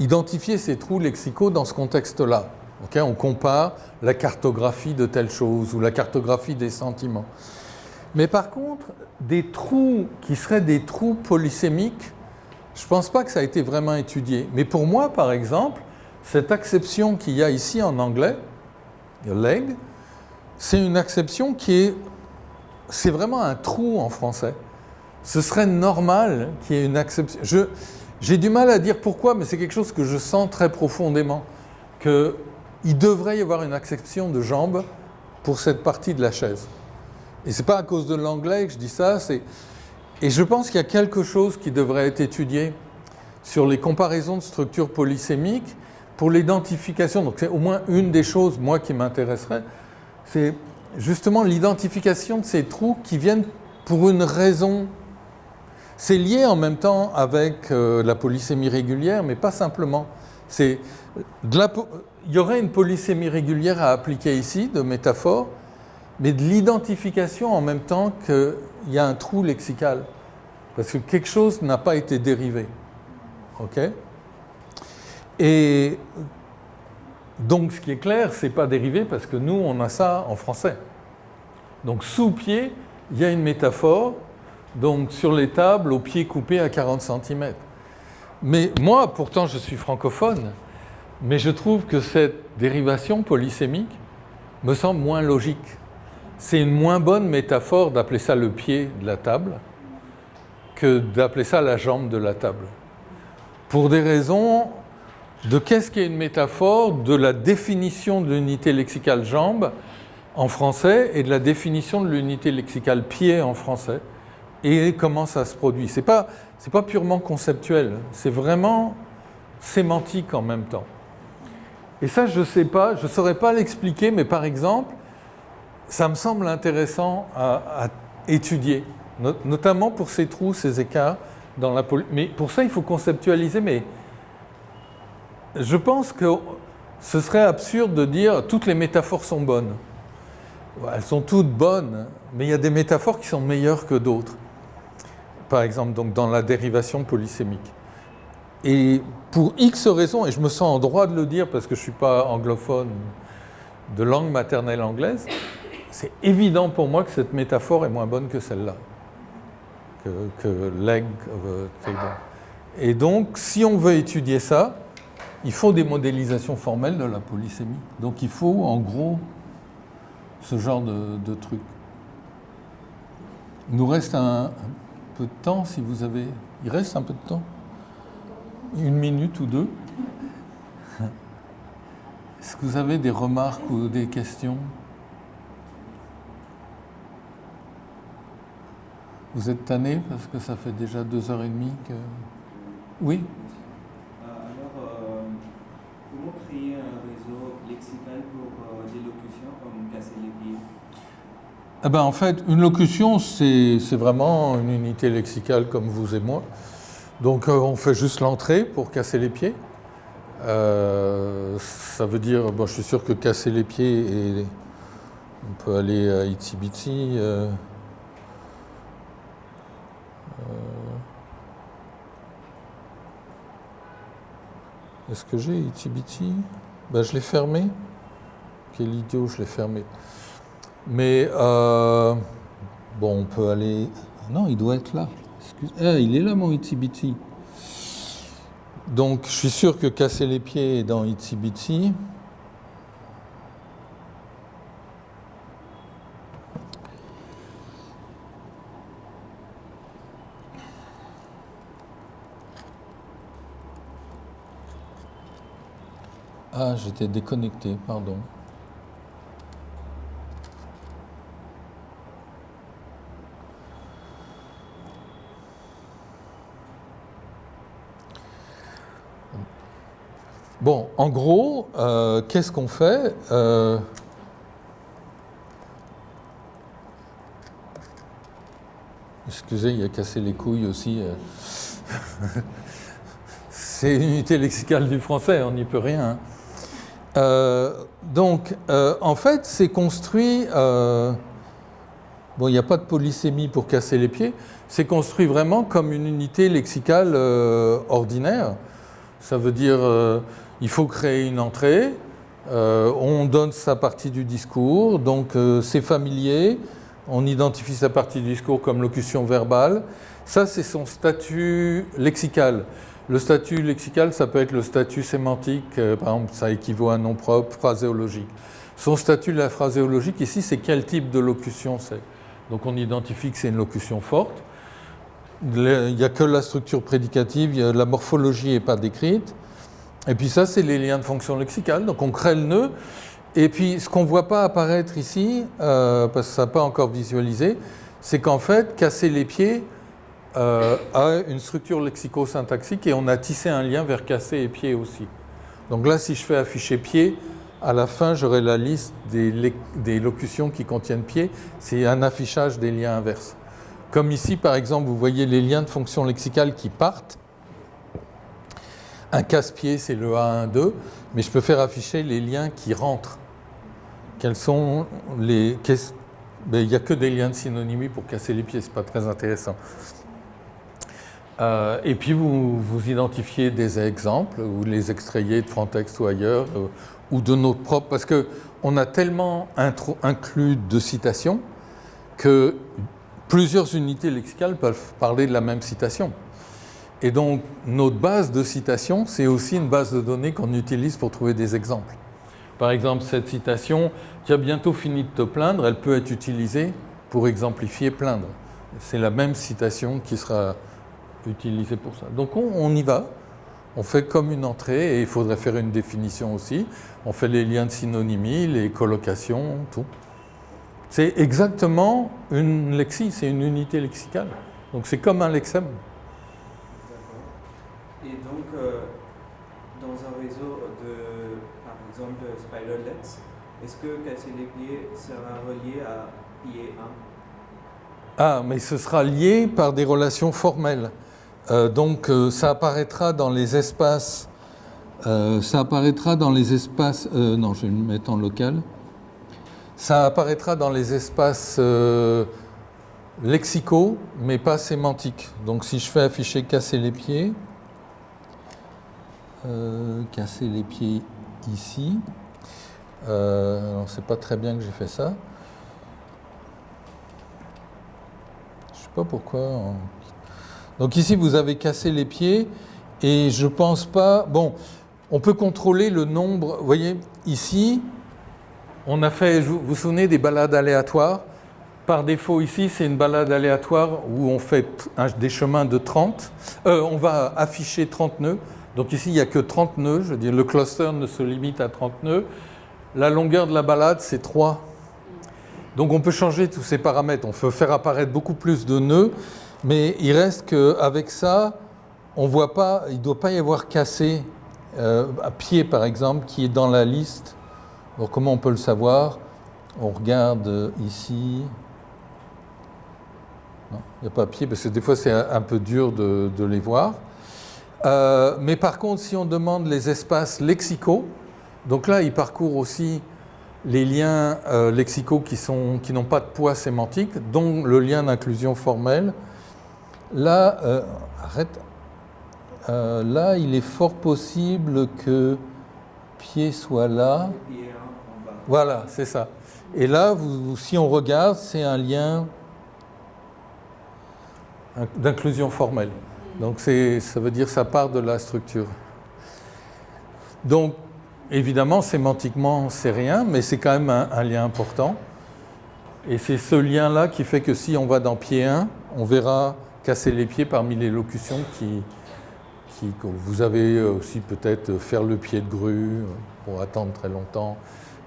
identifier ces trous lexicaux dans ce contexte-là. Okay, on compare la cartographie de telle chose ou la cartographie des sentiments. Mais par contre, des trous qui seraient des trous polysémiques, je ne pense pas que ça a été vraiment étudié. Mais pour moi, par exemple, cette acception qu'il y a ici en anglais, leg, c'est une acception c'est vraiment un trou en français. Ce serait normal qu'il y ait une acception. J'ai du mal à dire pourquoi, mais c'est quelque chose que je sens très profondément, qu'il devrait y avoir une acception de jambes pour cette partie de la chaise. Et ce n'est pas à cause de l'anglais que je dis ça, et je pense qu'il y a quelque chose qui devrait être étudié sur les comparaisons de structures polysémiques pour l'identification. Donc c'est au moins une des choses, moi, qui m'intéresserait, c'est justement l'identification de ces trous qui viennent pour une raison. C'est lié en même temps avec la polysémie régulière, mais pas simplement. Il y aurait une polysémie régulière à appliquer ici, de métaphore, mais de l'identification en même temps qu'il y a un trou lexical, parce que quelque chose n'a pas été dérivé. OK ? Et donc, ce qui est clair, c'est pas dérivé parce que nous, on a ça en français. Donc, sous pied, il y a une métaphore, donc sur les tables, au pied coupé à 40 cm. Mais moi, pourtant, je suis francophone, mais je trouve que cette dérivation polysémique me semble moins logique. C'est une moins bonne métaphore d'appeler ça le pied de la table que d'appeler ça la jambe de la table. Pour des raisons de qu'est-ce qu'est une métaphore, de la définition de l'unité lexicale jambe en français et de la définition de l'unité lexicale pied en français et comment ça se produit. C'est pas purement conceptuel, c'est vraiment sémantique en même temps. Et ça, je ne saurais pas l'expliquer, mais par exemple, ça me semble intéressant à étudier, notamment pour ces trous, ces écarts dans la mais pour ça, il faut conceptualiser, mais je pense que ce serait absurde de dire toutes les métaphores sont bonnes. Elles sont toutes bonnes, mais il y a des métaphores qui sont meilleures que d'autres. Par exemple, donc, dans la dérivation polysémique. Et pour X raisons, et je me sens en droit de le dire parce que je ne suis pas anglophone de langue maternelle anglaise, c'est évident pour moi que cette métaphore est moins bonne que celle-là, que leg of a table. Et donc, si on veut étudier ça, il faut des modélisations formelles de la polysémie. Donc il faut en gros ce genre de truc. Il nous reste un peu de temps si vous avez... Il reste un peu de temps ? 1 minute ou 2 ? Est-ce que vous avez des remarques ou des questions ? Vous êtes tanné parce que ça fait déjà 2h30 que... Oui ? Comment créer un réseau lexical pour des locutions comme casser les pieds ? Eh ben, en fait, une locution, c'est vraiment une unité lexicale comme vous et moi. Donc, on fait juste l'entrée pour casser les pieds. Ça veut dire, bon, je suis sûr que casser les pieds, et on peut aller à Itsy Bitsy. Est-ce que j'ai Itsy Bitsy ? Ben, je l'ai fermé. Quel idiot, je l'ai fermé. Mais, bon, on peut aller... Non, il doit être là. Il est là, mon Itsy Bitsy. Donc, je suis sûr que casser les pieds est dans Itsy Bitsy. Ah, j'étais déconnecté, pardon. Bon, en gros, qu'est-ce qu'on fait ? Excusez, il a cassé les couilles aussi. C'est une unité lexicale du français, on n'y peut rien. Donc, en fait, c'est construit... bon, il n'y a pas de polysémie pour casser les pieds. C'est construit vraiment comme une unité lexicale ordinaire. Ça veut dire il faut créer une entrée, on donne sa partie du discours, donc c'est familier, on identifie sa partie du discours comme locution verbale. Ça, c'est son statut lexical. Le statut lexical, ça peut être le statut sémantique, par exemple, ça équivaut à un nom propre, phraséologique. Son statut de la phraséologique, ici, c'est quel type de locution c'est. Donc on identifie que c'est une locution forte. Il n'y a que la structure prédicative, la morphologie n'est pas décrite. Et puis ça, c'est les liens de fonction lexicale. Donc on crée le nœud. Et puis ce qu'on ne voit pas apparaître ici, parce que ça n'a pas encore visualisé, c'est qu'en fait, casser les pieds a une structure lexico-syntaxique et on a tissé un lien vers casser et pied aussi. Donc là, si je fais afficher pied, à la fin, j'aurai la liste des locutions qui contiennent pied. C'est un affichage des liens inverses. Comme ici, par exemple, vous voyez les liens de fonctions lexicales qui partent. Un casse-pied, c'est le A12, mais je peux faire afficher les liens qui rentrent. Quels sont les... Il n'y a que des liens de synonymie pour casser les pieds, ce n'est pas très intéressant. Et puis vous identifiez des exemples, vous les extrayez de Frontex ou ailleurs, ou de notre propre, parce qu'on a tellement inclus de citations que plusieurs unités lexicales peuvent parler de la même citation. Et donc, notre base de citation, c'est aussi une base de données qu'on utilise pour trouver des exemples. Par exemple, cette citation, « Tu as bientôt fini de te plaindre », elle peut être utilisée pour exemplifier « plaindre ». C'est la même citation qui sera utilisée pour ça. Donc, on y va. On fait comme une entrée, et il faudrait faire une définition aussi. On fait les liens de synonymie, les collocations, tout. C'est exactement une lexie, c'est une unité lexicale. Donc, c'est comme un lexème. Et donc, dans un réseau de, par exemple, Spiderlets, est-ce que casser les pieds sera relié à pied 1? Ah, mais ce sera lié par des relations formelles. Donc, ça apparaîtra dans les espaces. Non, je vais le mettre en local. Ça apparaîtra dans les espaces lexicaux, mais pas sémantiques. Donc, si je fais afficher casser les pieds. Casser les pieds ici. Alors c'est pas très bien que j'ai fait ça. Je sais pas pourquoi. Donc ici vous avez cassé les pieds et je pense pas. Bon, on peut contrôler le nombre. Vous voyez ici, on a fait. Vous vous souvenez des balades aléatoires? Par défaut ici, c'est une balade aléatoire où on fait des chemins de 30. On va afficher 30 nœuds. Donc ici, il n'y a que 30 nœuds, je veux dire, le cluster ne se limite à 30 nœuds. La longueur de la balade, c'est 3. Donc on peut changer tous ces paramètres, on peut faire apparaître beaucoup plus de nœuds, mais il reste qu'avec ça, on voit pas, il ne doit pas y avoir cassé à pied, par exemple, qui est dans la liste. Alors comment on peut le savoir? On regarde ici. Non, il n'y a pas pied, parce que des fois, c'est un peu dur de les voir. Mais par contre, si on demande les espaces lexicaux, donc là, il parcourt aussi les liens lexicaux qui n'ont pas de poids sémantique, dont le lien d'inclusion formelle. Là, là, il est fort possible que pied soit là. Voilà, c'est ça. Et là, si on regarde, c'est un lien d'inclusion formelle. Donc ça veut dire que ça part de la structure. Donc évidemment, sémantiquement, c'est rien, mais c'est quand même un lien important. Et c'est ce lien-là qui fait que si on va dans pied 1, on verra casser les pieds parmi les locutions que vous avez aussi peut-être faire le pied de grue pour attendre très longtemps,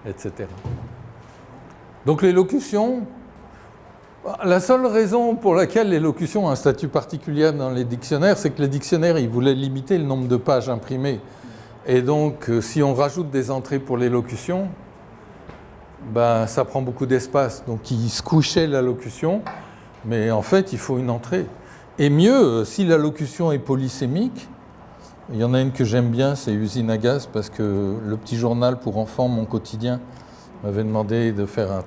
etc. Donc les locutions... La seule raison pour laquelle les locutions ont un statut particulier dans les dictionnaires, c'est que les dictionnaires, ils voulaient limiter le nombre de pages imprimées. Et donc, si on rajoute des entrées pour les locutions, ben, ça prend beaucoup d'espace. Donc, ils squishaient la locution, mais en fait, il faut une entrée. Et mieux, si la locution est polysémique, il y en a une que j'aime bien, c'est Usine à gaz, parce que le petit journal pour enfants, Mon Quotidien, m'avait demandé de faire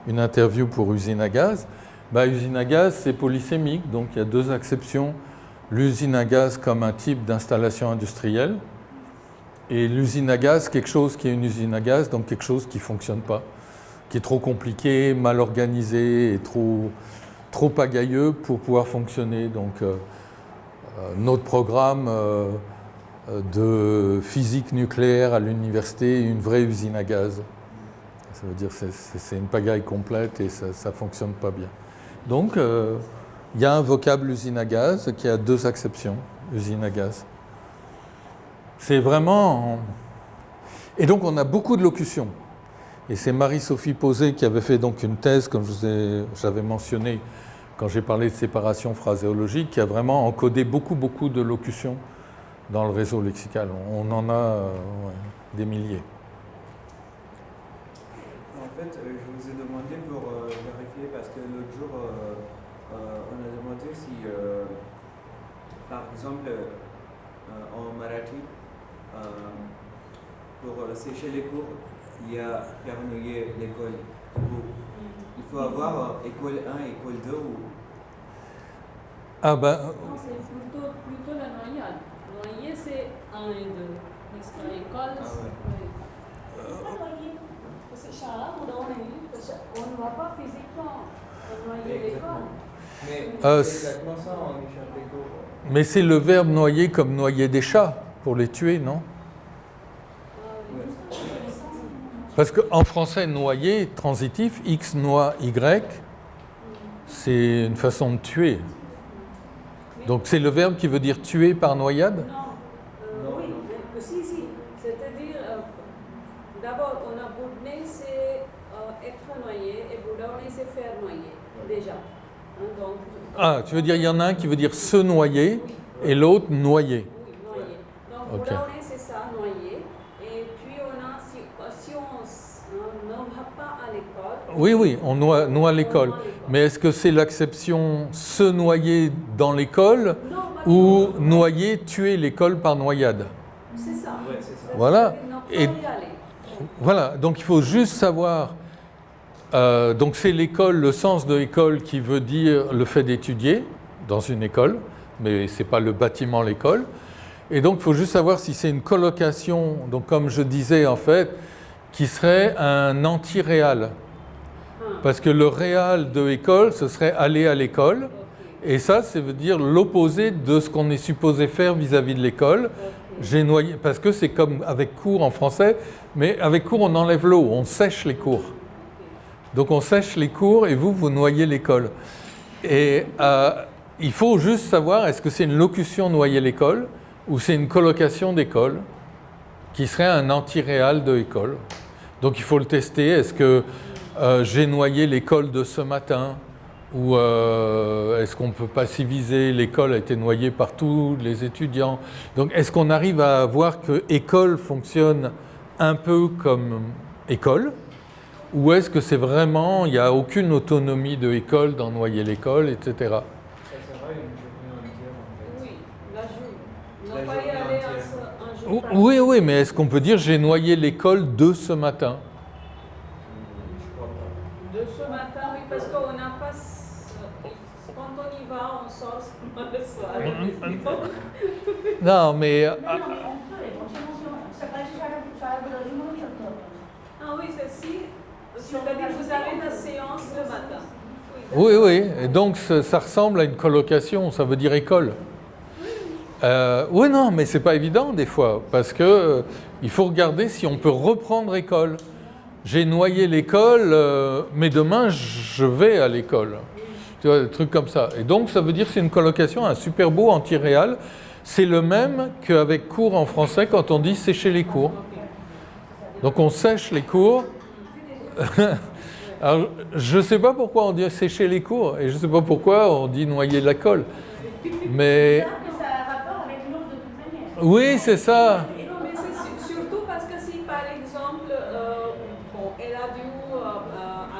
une interview pour Usine à gaz. Usine à gaz, c'est polysémique, donc il y a deux acceptions. L'usine à gaz comme un type d'installation industrielle, et l'usine à gaz, quelque chose qui est une usine à gaz, donc quelque chose qui ne fonctionne pas, qui est trop compliqué, mal organisé et trop pagailleux pour pouvoir fonctionner. Donc notre programme de physique nucléaire à l'université est une vraie usine à gaz. Ça veut dire que c'est une pagaille complète et ça ne fonctionne pas bien. Donc, il y a un vocable usine à gaz qui a deux acceptions, usine à gaz. C'est vraiment... Et donc, on a beaucoup de locutions. Et c'est Marie-Sophie Posé qui avait fait donc une thèse, comme j'avais mentionné quand j'ai parlé de séparation phraséologique, qui a vraiment encodé beaucoup de locutions dans le réseau lexical. On en a des milliers. En fait, je vous ai demandé pour vérifier, parce que l'autre jour, on a demandé si, par exemple, en marathi, pour sécher les cours, il y a faire mouiller l'école. Du coup, il faut avoir école 1, école 2 ou... Ah ben, Non, c'est plutôt la noyade. Noyer, c'est 1 et 2. L'extra école, c'est Charles, on ne va pas physiquement noyer l'école. Mais c'est exactement ça en échappe les cours. mais c'est le verbe noyer comme noyer des chats, pour les tuer, non? Parce qu'en français, noyer, transitif, X noie Y, c'est une façon de tuer. Donc c'est le verbe qui veut dire tuer par noyade? Non, oui, si. C'est-à-dire, d'abord, on a bourné, c'est être noyé, et bourdonner, c'est faire noyer, déjà. Donc, Ah, tu veux dire, il y en a un qui veut dire se noyer et l'autre noyer. oui, noyer. Donc, Ok. bourdonner, c'est ça, noyer. Et puis, on a, si on ne va pas à l'école, Oui, on noie l'école. Mais est-ce que c'est l'acception se noyer dans l'école non, pas ou noyer, tuer l'école par noyade? c'est ça. Ouais, c'est ça. Voilà. Ne pas Et y aller. voilà, donc il faut juste savoir. Donc c'est l'école, le sens de l'école qui veut dire le fait d'étudier dans une école, mais ce n'est pas le bâtiment l'école. Et donc il faut juste savoir si c'est une colocation, donc comme je disais en fait, qui serait un anti-réal. Parce que le réal de école, ce serait aller à l'école. Et ça veut dire l'opposé de ce qu'on est supposé faire vis-à-vis de l'école. J'ai noyé, parce que c'est comme avec cours en français, mais avec cours on enlève l'eau, on sèche les cours. Donc on sèche les cours et vous noyez l'école. Et il faut juste savoir, est-ce que c'est une locution noyer l'école ou c'est une colocation d'école qui serait un anti-réal de école. Donc il faut le tester. Est-ce que j'ai noyé l'école de ce matin ou est-ce qu'on peut passiviser l'école a été noyée par tous les étudiants. Donc est-ce qu'on arrive à voir que école fonctionne un peu comme école ou est-ce que c'est vraiment, il n'y a aucune autonomie de école dans noyer l'école, etc. Ça sera une journée entière en fait. Oui, la journée. La Ne pas y journée aller entière. un jour. Oui, mais est-ce qu'on peut dire j'ai noyé l'école de ce matin? Je crois pas. De ce matin, oui, parce qu'on n'a pas. Quand on y va, on sort seulement le soir. Non, mais No, on peut éventuellement si सकाळची शाळा बुडवली म्हणू शकतो आपण. Ah oui, celle-ci, c'est-à-dire que vous avez la séance le matin. oui, et donc ça ressemble à une colocation, ça veut dire école. Oui, non, mais c'est pas évident des fois, parce que il faut regarder si on peut reprendre école. J'ai noyé l'école, mais demain je vais à l'école. Tu vois, des trucs comme ça. Et donc ça veut dire que c'est une colocation, un super beau anti-réal. C'est le même qu'avec cours en français quand on dit sécher les cours. Donc on sèche les cours. Alors, je ne sais pas pourquoi on dit sécher les cours et je ne sais pas pourquoi on dit noyer la colle. Mais Que ça a rapport avec l'eau de toute manière. oui, c'est ça. Non, mais c'est surtout parce que si par exemple, bon, elle a dû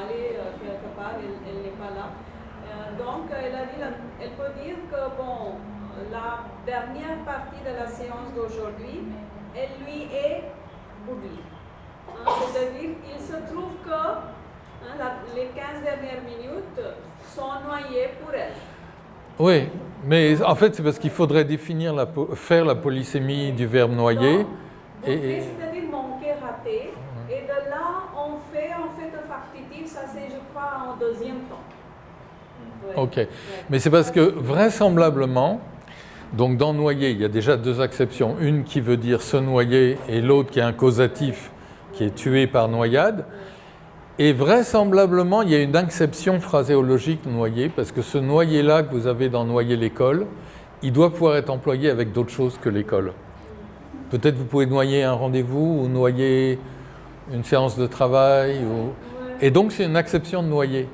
aller quelque part, elle n'est pas là. Donc elle a dit, elle peut dire que bon, la dernière partie de la séance d'aujourd'hui, elle lui est oubliée. C'est-à-dire, il se trouve que les 15 dernières minutes sont noyées pour elle. Oui, mais en fait c'est parce qu'il faudrait définir faire la polysémie du verbe noyer. Boucler, c'est-à-dire manquer, rater. Et de là, on fait en fait un factitif, ça c'est je crois en deuxième temps. Ouais. Ok, mais c'est parce que vraisemblablement, donc dans noyer, il y a déjà deux acceptions. Une qui veut dire se noyer et l'autre qui est un causatif qui est tué par noyade. Et vraisemblablement, il y a une acception phraséologique noyer, parce que ce noyer-là que vous avez dans noyer l'école, il doit pouvoir être employé avec d'autres choses que l'école. Peut-être vous pouvez noyer un rendez-vous ou noyer une séance de travail. Et donc c'est une acception de noyer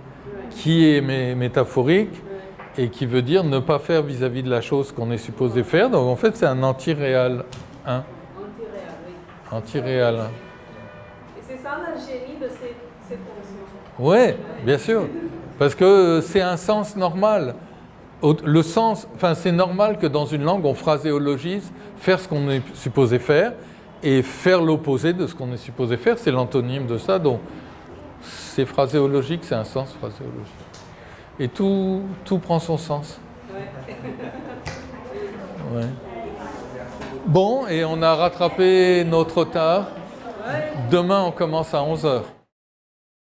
qui est métaphorique et qui veut dire ne pas faire vis-à-vis de la chose qu'on est supposé faire. Donc en fait c'est un anti-réal. Hein? Anti-réal, oui. Anti-réal. Et c'est ça le génie de cette fonction. Oui, bien sûr. Parce que c'est un sens normal. Le sens, enfin, c'est normal que dans une langue, on phraséologise, faire ce qu'on est supposé faire, et faire l'opposé de ce qu'on est supposé faire, c'est l'antonyme de ça. Donc, c'est phraséologique, c'est un sens phraséologique. Et tout prend son sens. Ouais. Bon, et on a rattrapé notre retard. Demain, on commence à 11h.